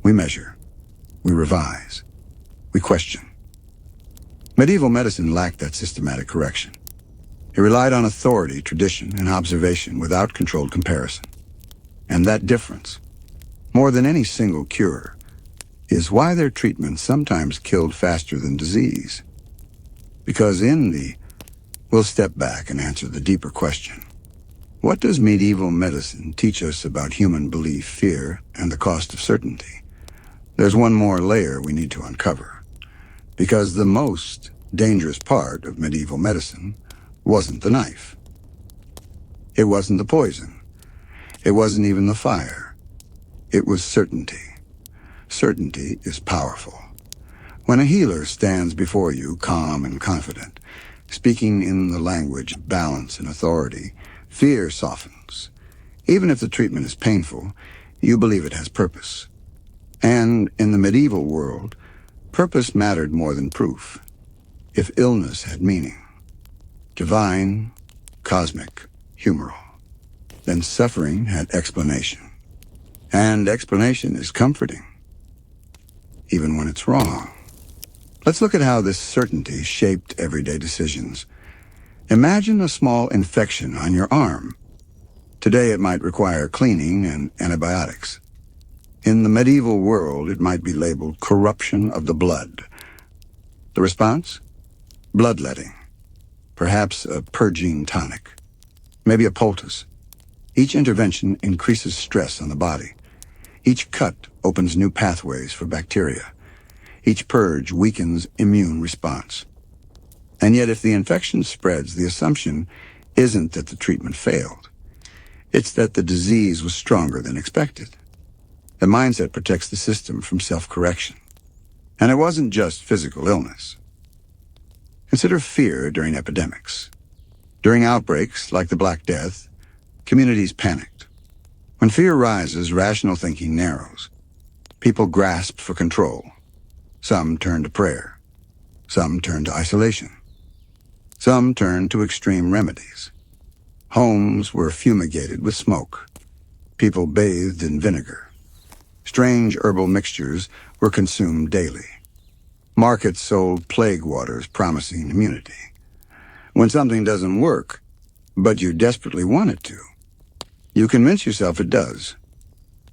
we measure, we revise, we question. Medieval medicine lacked that systematic correction. It relied on authority, tradition, and observation without controlled comparison. And that difference, more than any single cure, is why their treatment sometimes killed faster than disease. Because we'll step back and answer the deeper question. What does medieval medicine teach us about human belief, fear, and the cost of certainty? There's one more layer we need to uncover. Because the most dangerous part of medieval medicine wasn't the knife. It wasn't the poison. It wasn't even the fire. It was certainty. Certainty is powerful. When a healer stands before you, calm and confident, speaking in the language of balance and authority, fear softens. Even if the treatment is painful, you believe it has purpose. And in the medieval world, purpose mattered more than proof. If illness had meaning, divine, cosmic, humoral, then suffering had explanation. And explanation is comforting, even when it's wrong. Let's look at how this certainty shaped everyday decisions. Imagine a small infection on your arm. Today it might require cleaning and antibiotics. In the medieval world, it might be labeled corruption of the blood. The response? Bloodletting. Perhaps a purging tonic. Maybe a poultice. Each intervention increases stress on the body. Each cut opens new pathways for bacteria. Each purge weakens immune response. And yet if the infection spreads, the assumption isn't that the treatment failed. It's that the disease was stronger than expected. The mindset protects the system from self-correction. And it wasn't just physical illness. Consider fear during epidemics. During outbreaks like the Black Death, communities panicked. When fear rises, rational thinking narrows. People grasp for control. Some turn to prayer. Some turn to isolation. Some turn to extreme remedies. Homes were fumigated with smoke. People bathed in vinegar. Strange herbal mixtures were consumed daily. Markets sold plague waters promising immunity. When something doesn't work, but you desperately want it to, you convince yourself it does.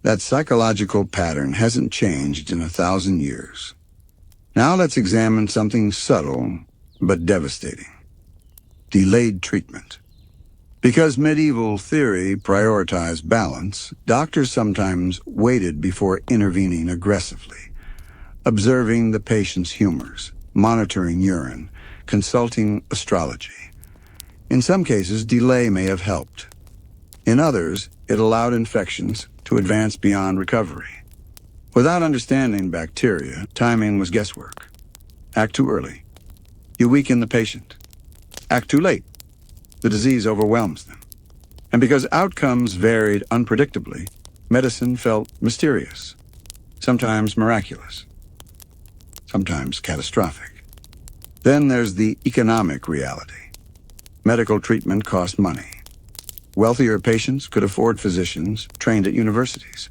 That psychological pattern hasn't changed in 1,000 years. Now let's examine something subtle but devastating. Delayed treatment. Because medieval theory prioritized balance, doctors sometimes waited before intervening aggressively, observing the patient's humors, monitoring urine, consulting astrology. In some cases, delay may have helped. In others, it allowed infections to advance beyond recovery. Without understanding bacteria, timing was guesswork. Act too early. You weaken the patient. Act too late. The disease overwhelms them. And because outcomes varied unpredictably, medicine felt mysterious, sometimes miraculous, sometimes catastrophic. Then there's the economic reality. Medical treatment cost money. Wealthier patients could afford physicians trained at universities.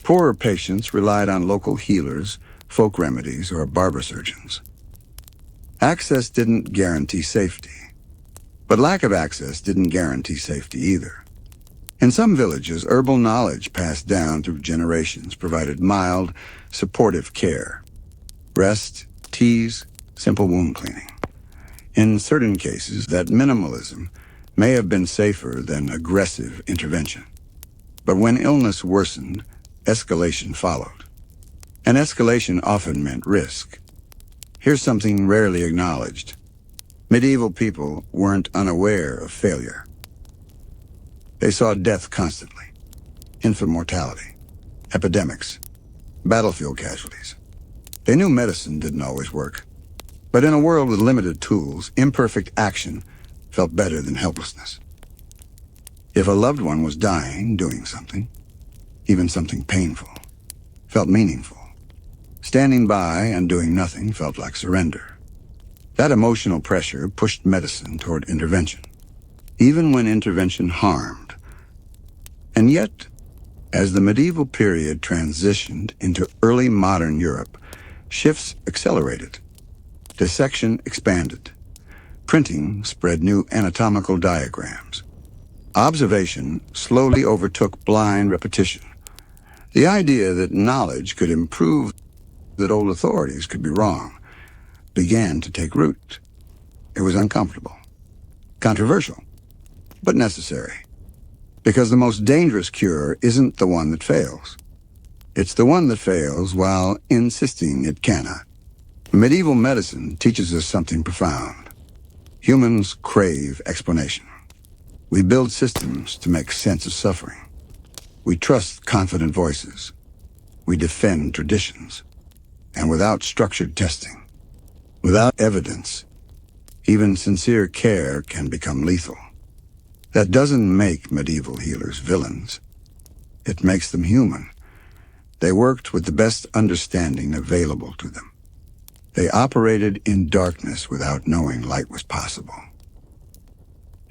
Poorer patients relied on local healers, folk remedies, or barber surgeons. Access didn't guarantee safety. But lack of access didn't guarantee safety either. In some villages, herbal knowledge passed down through generations provided mild, supportive care. Rest, teas, simple wound cleaning. In certain cases, that minimalism may have been safer than aggressive intervention. But when illness worsened, escalation followed. And escalation often meant risk. Here's something rarely acknowledged. Medieval people weren't unaware of failure. They saw death constantly. Infant mortality, epidemics, battlefield casualties. They knew medicine didn't always work. But in a world with limited tools, imperfect action felt better than helplessness. If a loved one was dying, doing something, even something painful, felt meaningful. Standing by and doing nothing felt like surrender. That emotional pressure pushed medicine toward intervention. even when intervention harmed. And yet, as the medieval period transitioned into early modern Europe, shifts accelerated. Dissection expanded. Printing spread new anatomical diagrams. Observation slowly overtook blind repetition. The idea that knowledge could improve, that old authorities could be wrong, began to take root. It was uncomfortable, controversial, but necessary. Because the most dangerous cure isn't the one that fails. It's the one that fails while insisting it cannot. Medieval medicine teaches us something profound. Humans crave explanation. We build systems to make sense of suffering. We trust confident voices. We defend traditions. And without structured testing, without evidence, even sincere care can become lethal. That doesn't make medieval healers villains. It makes them human. They worked with the best understanding available to them. They operated in darkness without knowing light was possible.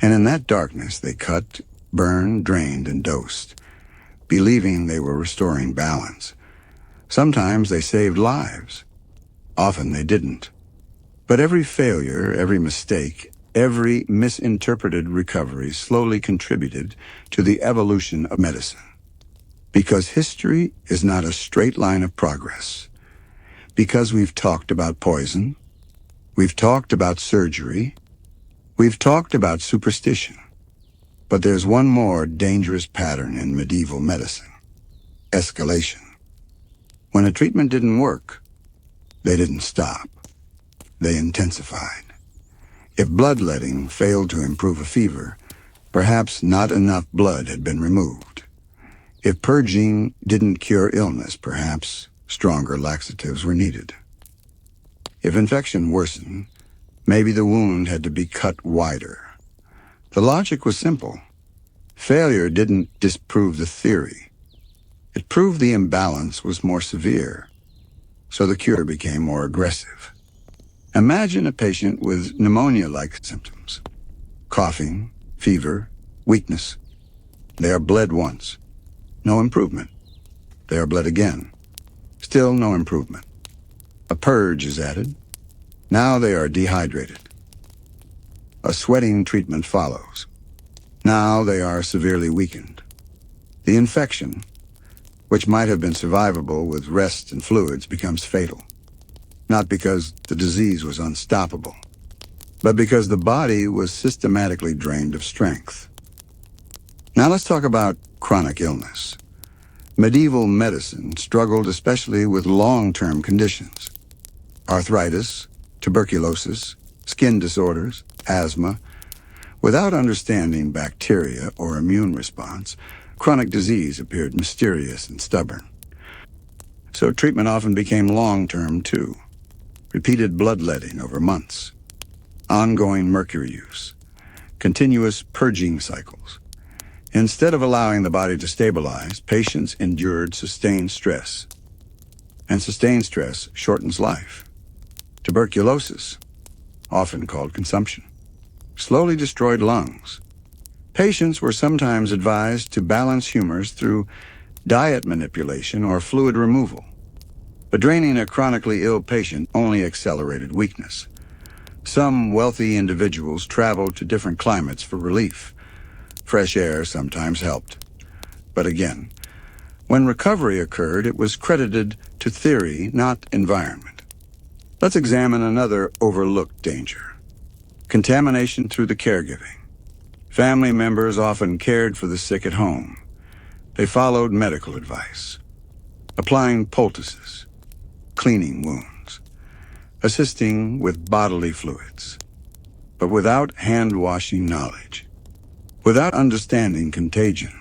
And in that darkness, they cut, burned, drained, and dosed, believing they were restoring balance. Sometimes they saved lives. Often they didn't. But every failure, every mistake, every misinterpreted recovery slowly contributed to the evolution of medicine. Because history is not a straight line of progress. Because we've talked about poison, we've talked about surgery, we've talked about superstition. But there's one more dangerous pattern in medieval medicine: escalation. When a treatment didn't work, they didn't stop. They intensified. If bloodletting failed to improve a fever, perhaps not enough blood had been removed. If purging didn't cure illness, perhaps stronger laxatives were needed. If infection worsened, maybe the wound had to be cut wider. The logic was simple. Failure didn't disprove the theory. It proved the imbalance was more severe, so the cure became more aggressive. Imagine a patient with pneumonia-like symptoms: coughing, fever, weakness. They are bled once. No improvement. They are bled again. Still no improvement. A purge is added. Now they are dehydrated. A sweating treatment follows. Now they are severely weakened. The infection, which might have been survivable with rest and fluids, becomes fatal. Not because the disease was unstoppable, but because the body was systematically drained of strength. Now let's talk about chronic illness. Medieval medicine struggled especially with long-term conditions: arthritis, tuberculosis, skin disorders, asthma. Without understanding bacteria or immune response, chronic disease appeared mysterious and stubborn. So treatment often became long-term too. Repeated bloodletting over months, ongoing mercury use, continuous purging cycles. Instead of allowing the body to stabilize, patients endured sustained stress. And sustained stress shortens life. Tuberculosis, often called consumption, slowly destroyed lungs. Patients were sometimes advised to balance humors through diet manipulation or fluid removal. But draining a chronically ill patient only accelerated weakness. Some wealthy individuals traveled to different climates for relief. Fresh air sometimes helped. But again, when recovery occurred, it was credited to theory, not environment. Let's examine another overlooked danger: contamination through the caregiving. Family members often cared for the sick at home. They followed medical advice, applying poultices, cleaning wounds, assisting with bodily fluids, but without hand-washing knowledge, without understanding contagion.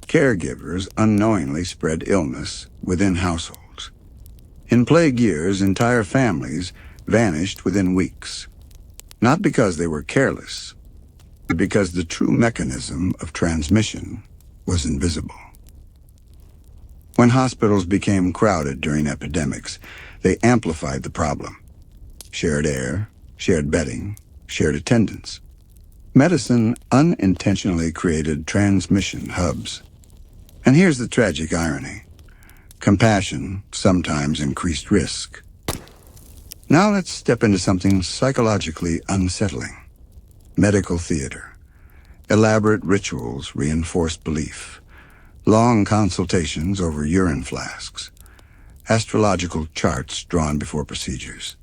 Caregivers unknowingly spread illness within households. In plague years, entire families vanished within weeks, not because they were careless, but because the true mechanism of transmission was invisible. When hospitals became crowded during epidemics, they amplified the problem. Shared air, shared bedding, shared attendance. Medicine unintentionally created transmission hubs. And here's the tragic irony. Compassion sometimes increased risk. Now let's step into something psychologically unsettling. Medical theater. Elaborate rituals reinforced belief. Long consultations over urine flasks. Astrological charts drawn before procedures.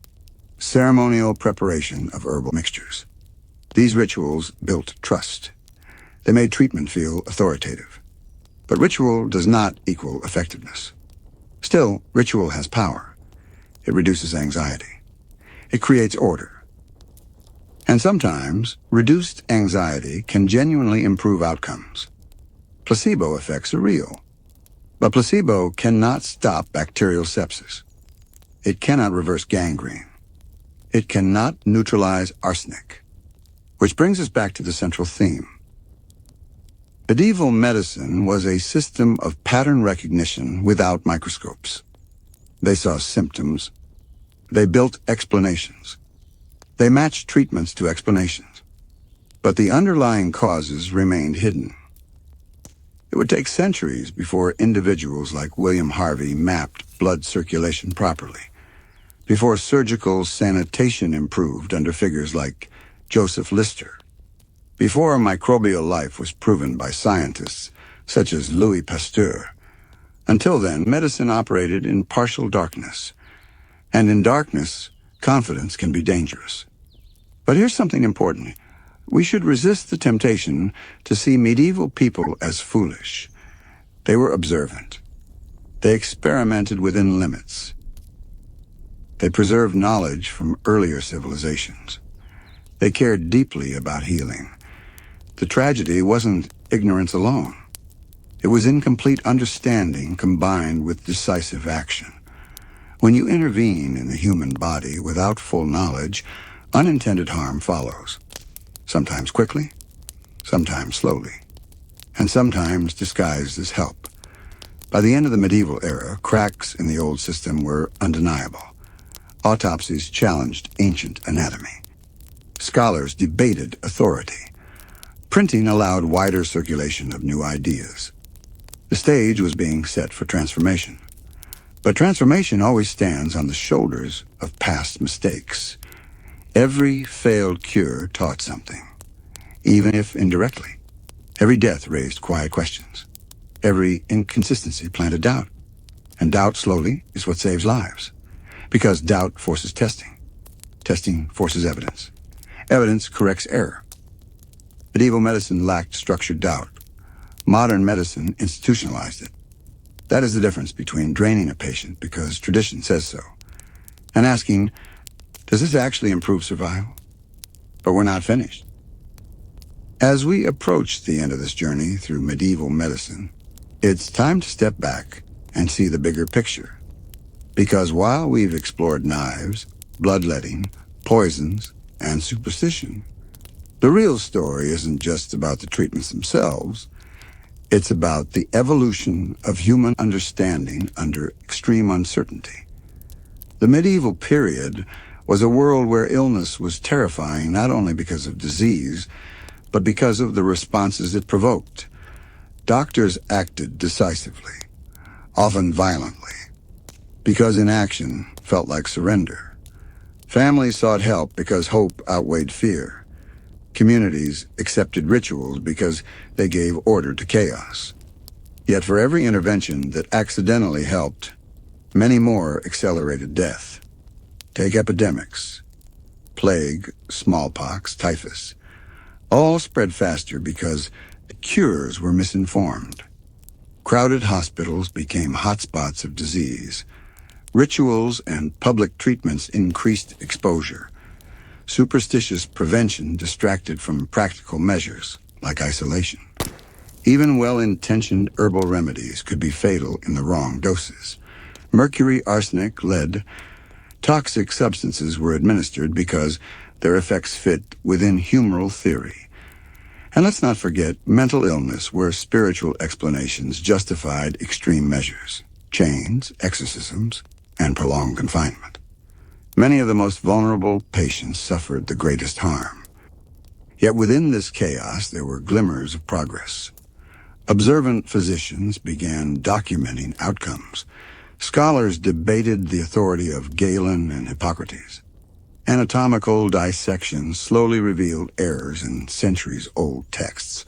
Ceremonial preparation of herbal mixtures. These rituals built trust. They made treatment feel authoritative. But ritual does not equal effectiveness. Still, ritual has power. It reduces anxiety. It creates order. And sometimes, reduced anxiety can genuinely improve outcomes. Placebo effects are real. But placebo cannot stop bacterial sepsis. It cannot reverse gangrene. It cannot neutralize arsenic. Which brings us back to the central theme. Medieval medicine was a system of pattern recognition without microscopes. They saw symptoms. They built explanations. They matched treatments to explanations. But the underlying causes remained hidden. It would take centuries before individuals like William Harvey mapped blood circulation properly, before surgical sanitation improved under figures like Joseph Lister, before microbial life was proven by scientists such as Louis Pasteur. Until then, medicine operated in partial darkness, and in darkness, confidence can be dangerous. But here's something important. We should resist the temptation to see medieval people as foolish. They were observant. They experimented within limits. They preserved knowledge from earlier civilizations. They cared deeply about healing. The tragedy wasn't ignorance alone. It was incomplete understanding combined with decisive action. When you intervene in the human body without full knowledge, unintended harm follows. Sometimes quickly, sometimes slowly, and sometimes disguised as help. By the end of the medieval era, cracks in the old system were undeniable. Autopsies challenged ancient anatomy. Scholars debated authority. Printing allowed wider circulation of new ideas. The stage was being set for transformation. But transformation always stands on the shoulders of past mistakes. Every failed cure taught something, even if indirectly. Every death raised quiet questions. Every inconsistency planted doubt. And doubt slowly is what saves lives. Because doubt forces testing. Testing forces evidence. Evidence corrects error. Medieval medicine lacked structured doubt. Modern medicine institutionalized it. That is the difference between draining a patient because tradition says so, and asking, does this actually improve survival? But we're not finished. As we approach the end of this journey through medieval medicine, it's time to step back and see the bigger picture. Because while we've explored knives, bloodletting, poisons, and superstition, the real story isn't just about the treatments themselves. It's about the evolution of human understanding under extreme uncertainty. The medieval period was a world where illness was terrifying not only because of disease, but because of the responses it provoked. Doctors acted decisively, often violently, because inaction felt like surrender. Families sought help because hope outweighed fear. Communities accepted rituals because they gave order to chaos. Yet for every intervention that accidentally helped, many more accelerated death. Take epidemics, plague, smallpox, typhus. All spread faster because the cures were misinformed. Crowded hospitals became hotspots of disease. Rituals and public treatments increased exposure. Superstitious prevention distracted from practical measures, like isolation. Even well-intentioned herbal remedies could be fatal in the wrong doses. Mercury, arsenic, lead, toxic substances were administered because their effects fit within humoral theory. And let's not forget mental illness, where spiritual explanations justified extreme measures, chains, exorcisms, and prolonged confinement. Many of the most vulnerable patients suffered the greatest harm. Yet within this chaos there were glimmers of progress. Observant physicians began documenting outcomes. Scholars debated the authority of Galen and Hippocrates. Anatomical dissections slowly revealed errors in centuries-old texts.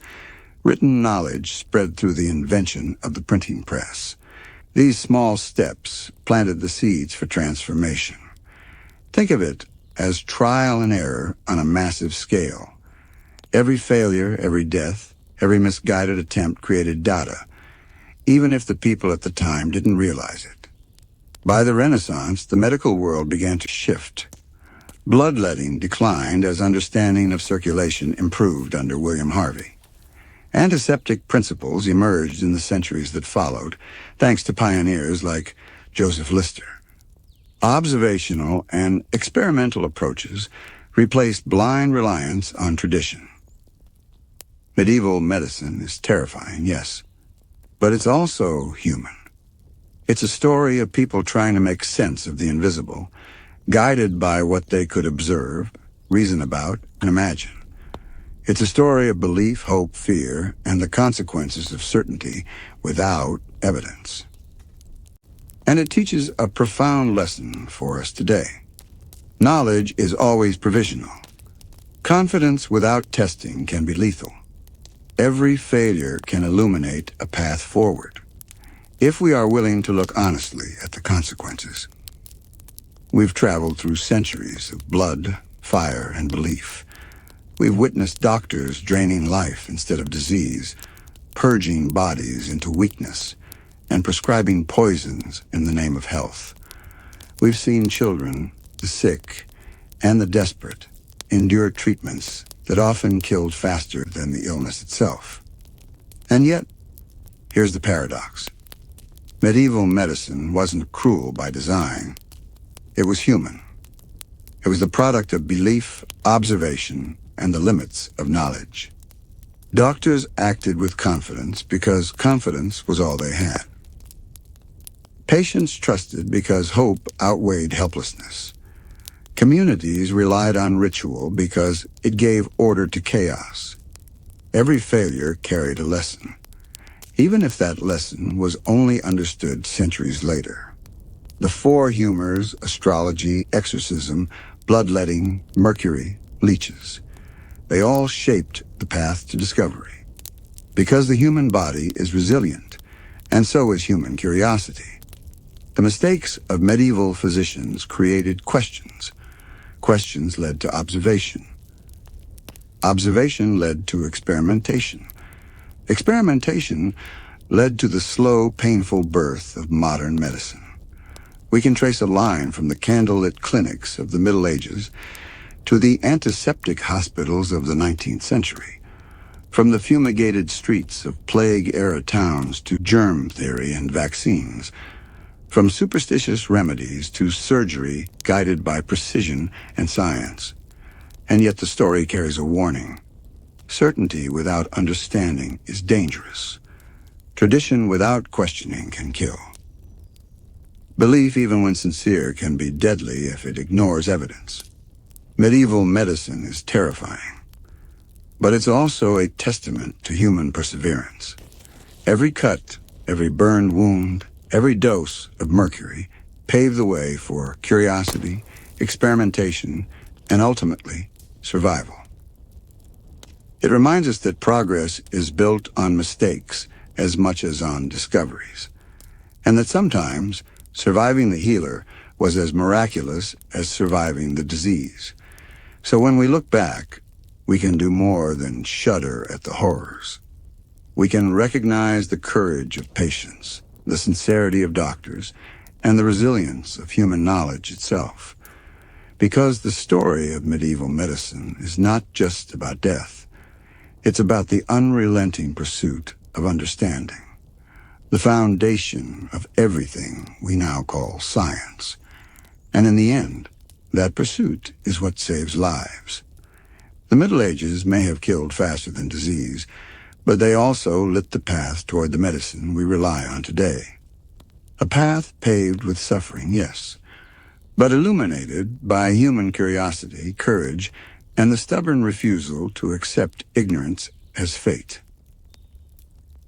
Written knowledge spread through the invention of the printing press. These small steps planted the seeds for transformation. Think of it as trial and error on a massive scale. Every failure, every death, every misguided attempt created data, even if the people at the time didn't realize it. By the Renaissance, the medical world began to shift. Bloodletting declined as understanding of circulation improved under William Harvey. Antiseptic principles emerged in the centuries that followed, thanks to pioneers like Joseph Lister. Observational and experimental approaches replaced blind reliance on tradition. Medieval medicine is terrifying, yes, but it's also human. It's a story of people trying to make sense of the invisible, guided by what they could observe, reason about, and imagine. It's a story of belief, hope, fear, and the consequences of certainty without evidence. And it teaches a profound lesson for us today. Knowledge is always provisional. Confidence without testing can be lethal. Every failure can illuminate a path forward, if we are willing to look honestly at the consequences. We've traveled through centuries of blood, fire, and belief. We've witnessed doctors draining life instead of disease, purging bodies into weakness, and prescribing poisons in the name of health. We've seen children, the sick, and the desperate endure treatments that often killed faster than the illness itself. And yet, here's the paradox. Medieval medicine wasn't cruel by design. It was human. It was the product of belief, observation, and the limits of knowledge. Doctors acted with confidence because confidence was all they had. Patients trusted because hope outweighed helplessness. Communities relied on ritual because it gave order to chaos. Every failure carried a lesson, even if that lesson was only understood centuries later. The four humors, astrology, exorcism, bloodletting, Mercury, leeches, they all shaped the path to discovery. Because the human body is resilient, and so is human curiosity. The mistakes of medieval physicians created questions. Questions led to observation. Observation led to experimentation. Experimentation led to the slow, painful birth of modern medicine. We can trace a line from the candlelit clinics of the Middle Ages to the antiseptic hospitals of the 19th century, from the fumigated streets of plague-era towns to germ theory and vaccines, from superstitious remedies to surgery guided by precision and science. And yet the story carries a warning. Certainty without understanding is dangerous. Tradition without questioning can kill. Belief, even when sincere, can be deadly if it ignores evidence. Medieval medicine is terrifying, but it's also a testament to human perseverance. Every cut, every burned wound, every dose of mercury paved the way for curiosity, experimentation, and ultimately, survival. It reminds us that progress is built on mistakes as much as on discoveries, and that sometimes surviving the healer was as miraculous as surviving the disease. So when we look back, we can do more than shudder at the horrors. We can recognize the courage of patients, the sincerity of doctors, and the resilience of human knowledge itself. Because the story of medieval medicine is not just about death. It's about the unrelenting pursuit of understanding, the foundation of everything we now call science. And in the end, that pursuit is what saves lives. The Middle Ages may have killed faster than disease, but they also lit the path toward the medicine we rely on today. A path paved with suffering, yes, but illuminated by human curiosity, courage, and the stubborn refusal to accept ignorance as fate.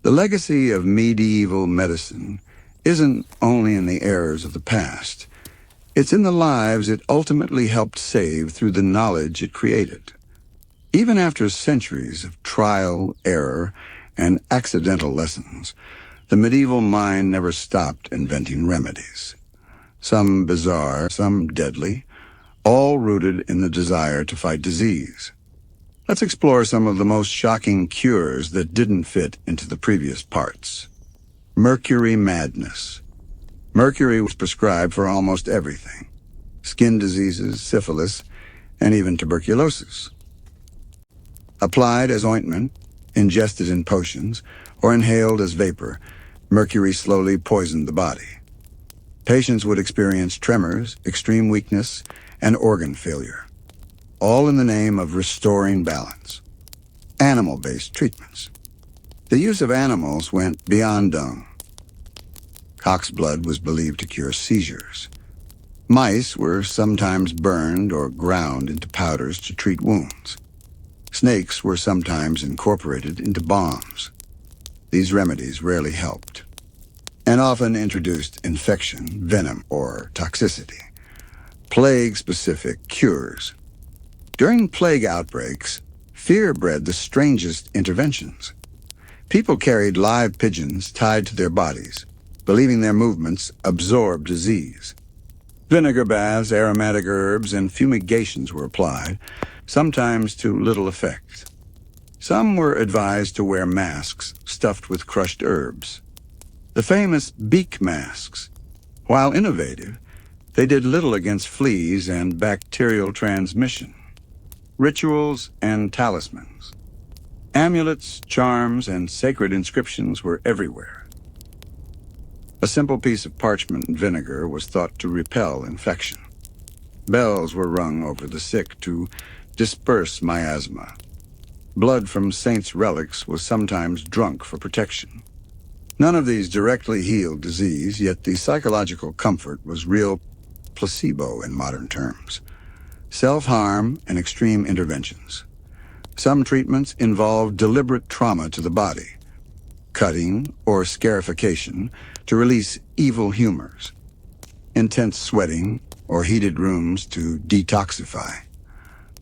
The legacy of medieval medicine isn't only in the errors of the past, it's in the lives it ultimately helped save through the knowledge it created. Even after centuries of trial, error, and accidental lessons, the medieval mind never stopped inventing remedies. Some bizarre, some deadly, all rooted in the desire to fight disease. Let's explore some of the most shocking cures that didn't fit into the previous parts. Mercury madness. Mercury was prescribed for almost everything: skin diseases, syphilis, and even tuberculosis. Applied as ointment, ingested in potions, or inhaled as vapor, mercury slowly poisoned the body. Patients would experience tremors, extreme weakness, and organ failure, all in the name of restoring balance. Animal-based treatments. The use of animals went beyond dung. Cock's blood was believed to cure seizures. Mice were sometimes burned or ground into powders to treat wounds. Snakes were sometimes incorporated into bombs. These remedies rarely helped, and often introduced infection, venom, or toxicity. Plague-specific cures. During plague outbreaks, fear bred the strangest interventions. People carried live pigeons tied to their bodies, believing their movements absorbed disease. Vinegar baths, aromatic herbs, and fumigations were applied, sometimes to little effect. Some were advised to wear masks stuffed with crushed herbs. The famous beak masks, while innovative, they did little against fleas and bacterial transmission. Rituals and talismans. Amulets, charms, and sacred inscriptions were everywhere. A simple piece of parchment and vinegar was thought to repel infection. Bells were rung over the sick to disperse miasma. Blood from saints' relics was sometimes drunk for protection. None of these directly healed disease, yet the psychological comfort was real placebo in modern terms. Self-harm and extreme interventions. Some treatments involved deliberate trauma to the body, cutting or scarification to release evil humors, intense sweating or heated rooms to detoxify,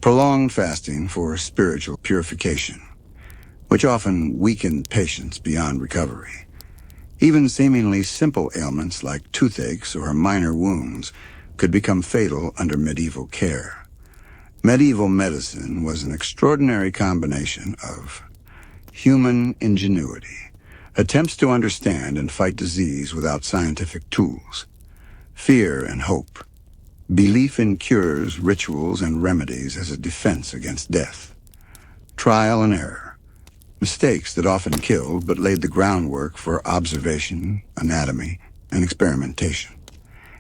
prolonged fasting for spiritual purification, which often weakened patients beyond recovery. Even seemingly simple ailments like toothaches or minor wounds could become fatal under medieval care. Medieval medicine was an extraordinary combination of human ingenuity, attempts to understand and fight disease without scientific tools, fear and hope, belief in cures, rituals, and remedies as a defense against death, trial and error, mistakes that often killed but laid the groundwork for observation, anatomy, and experimentation.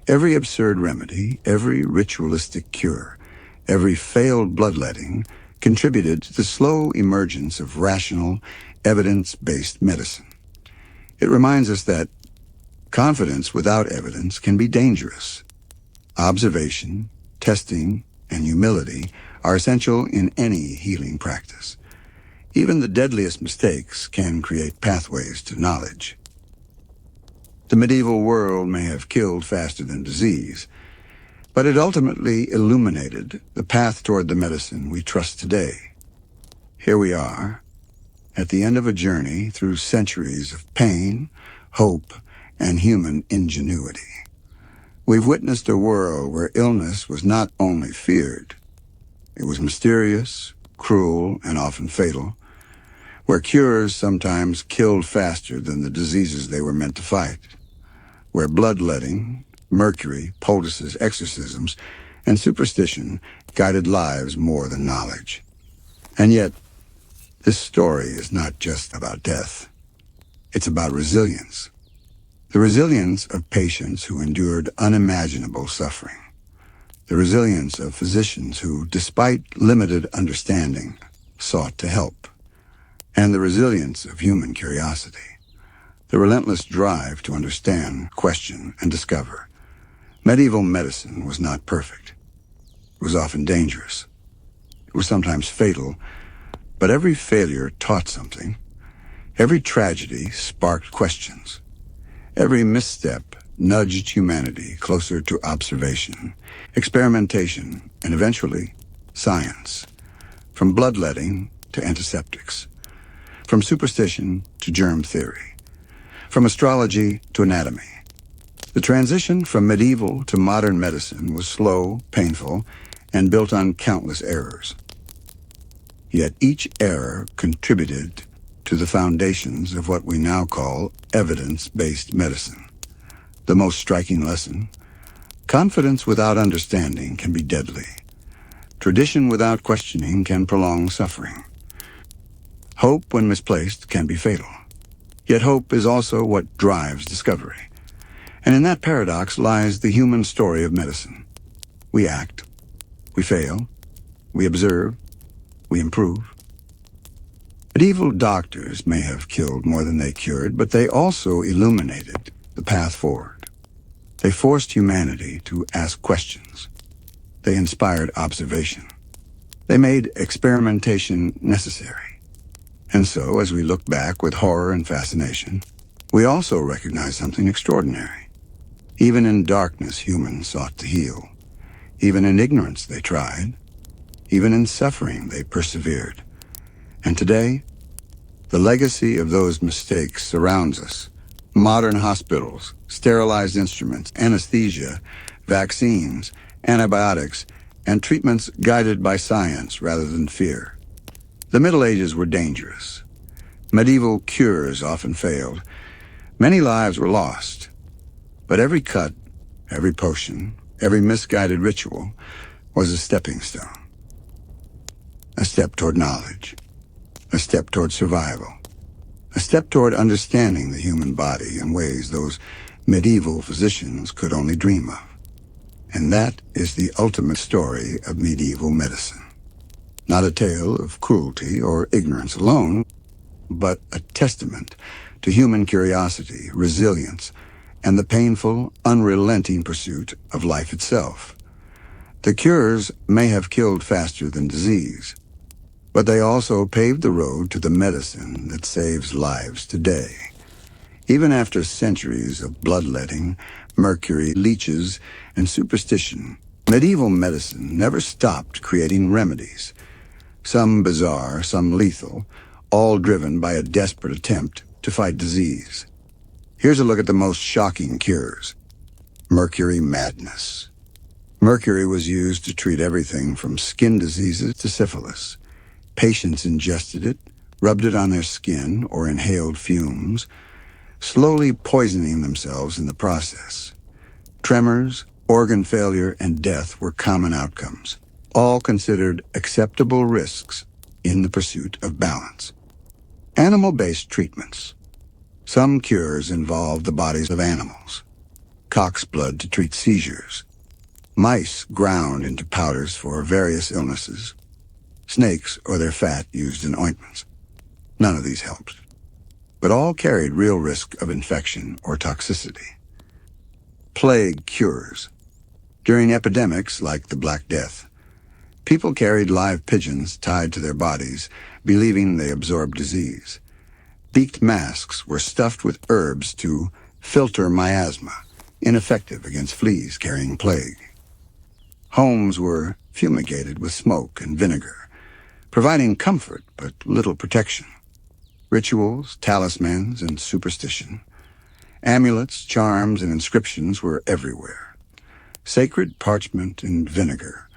Every absurd remedy, every ritualistic cure, every failed bloodletting contributed to the slow emergence of rational, evidence-based medicine. It reminds us that confidence without evidence can be dangerous. Observation, testing, and humility are essential in any healing practice. Even the deadliest mistakes can create pathways to knowledge. The medieval world may have killed faster than disease, but it ultimately illuminated the path toward the medicine we trust today. Here we are, at the end of a journey through centuries of pain, hope, and human ingenuity. We've witnessed a world where illness was not only feared, it was mysterious, cruel, and often fatal, where cures sometimes killed faster than the diseases they were meant to fight, where bloodletting, mercury, poultices, exorcisms, and superstition guided lives more than knowledge. And yet, this story is not just about death. It's about resilience. The resilience of patients who endured unimaginable suffering. The resilience of physicians who, despite limited understanding, sought to help. And the resilience of human curiosity. The relentless drive to understand, question, and discover. Medieval medicine was not perfect. It was often dangerous. It was sometimes fatal, but every failure taught something. Every tragedy sparked questions. Every misstep nudged humanity closer to observation, experimentation, and eventually, science. From bloodletting to antiseptics. From superstition to germ theory. From astrology to anatomy. The transition from medieval to modern medicine was slow, painful, and built on countless errors. Yet each error contributed to the foundations of what we now call evidence-based medicine. The most striking lesson: confidence without understanding can be deadly. Tradition without questioning can prolong suffering. Hope, when misplaced, can be fatal. Yet hope is also what drives discovery. And in that paradox lies the human story of medicine. We act, we fail, we observe, we improve. Medieval doctors may have killed more than they cured, but they also illuminated the path forward. They forced humanity to ask questions. They inspired observation. They made experimentation necessary. And so, as we look back with horror and fascination, we also recognize something extraordinary. Even in darkness, humans sought to heal. Even in ignorance, they tried. Even in suffering, they persevered. And today, the legacy of those mistakes surrounds us. Modern hospitals, sterilized instruments, anesthesia, vaccines, antibiotics, and treatments guided by science rather than fear. The Middle Ages were dangerous. Medieval cures often failed. Many lives were lost. But every cut, every potion, every misguided ritual was a stepping stone. A step toward knowledge. A step toward survival. A step toward understanding the human body in ways those medieval physicians could only dream of. And that is the ultimate story of medieval medicine. Not a tale of cruelty or ignorance alone, but a testament to human curiosity, resilience, and the painful, unrelenting pursuit of life itself. The cures may have killed faster than disease, but they also paved the road to the medicine that saves lives today. Even after centuries of bloodletting, mercury, leeches, and superstition, medieval medicine never stopped creating remedies. Some bizarre, some lethal, all driven by a desperate attempt to fight disease. Here's a look at the most shocking cures. Mercury madness. Mercury was used to treat everything from skin diseases to syphilis. Patients ingested it, rubbed it on their skin, or inhaled fumes, slowly poisoning themselves in the process. Tremors, organ failure, and death were common outcomes, all considered acceptable risks in the pursuit of balance. Animal-based treatments. Some cures involved the bodies of animals. Cock's blood to treat seizures. Mice ground into powders for various illnesses. Snakes or their fat used in ointments. None of these helped, but all carried real risk of infection or toxicity. Plague cures. During epidemics like the Black Death, people carried live pigeons tied to their bodies, believing they absorbed disease. Beaked masks were stuffed with herbs to filter miasma, ineffective against fleas carrying plague. Homes were fumigated with smoke and vinegar, providing comfort but little protection. Rituals, talismans, and superstition. Amulets, charms, and inscriptions were everywhere. Sacred parchment and vinegar.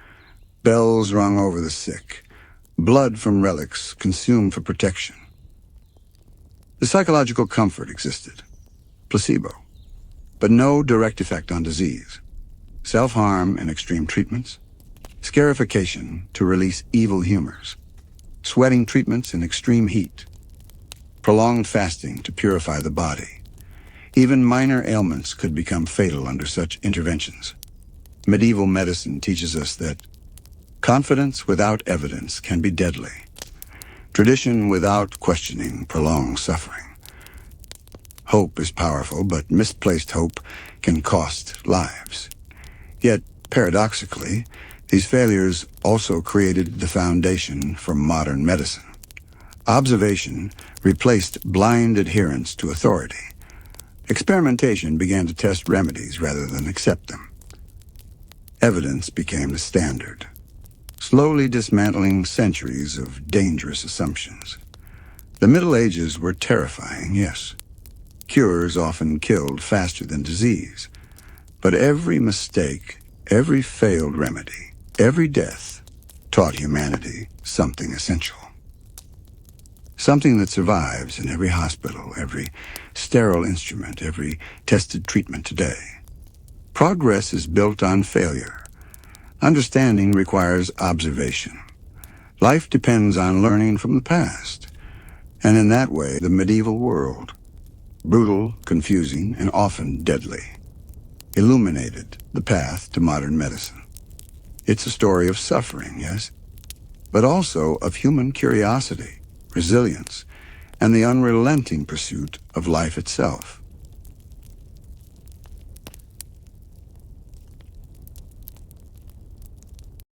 Bells rung over the sick. Blood from relics consumed for protection. The psychological comfort existed. Placebo. But no direct effect on disease. Self-harm and extreme treatments. Scarification to release evil humors. Sweating treatments in extreme heat. Prolonged fasting to purify the body. Even minor ailments could become fatal under such interventions. Medieval medicine teaches us that confidence without evidence can be deadly. Tradition without questioning prolongs suffering. Hope is powerful, but misplaced hope can cost lives. Yet, paradoxically, These failures also created the foundation for modern medicine. Observation replaced blind adherence to authority. Experimentation began to test remedies rather than accept them. Evidence became the standard, slowly dismantling centuries of dangerous assumptions. The Middle Ages were terrifying, yes. Cures often killed faster than disease. But every mistake, every failed remedy, every death taught humanity something essential. Something that survives in every hospital, every sterile instrument, every tested treatment today. Progress is built on failure. Understanding requires observation. Life depends on learning from the past. And in that way, the medieval world, brutal, confusing, and often deadly, illuminated the path to modern medicine. It's a story of suffering, yes, but also of human curiosity, resilience, and the unrelenting pursuit of life itself.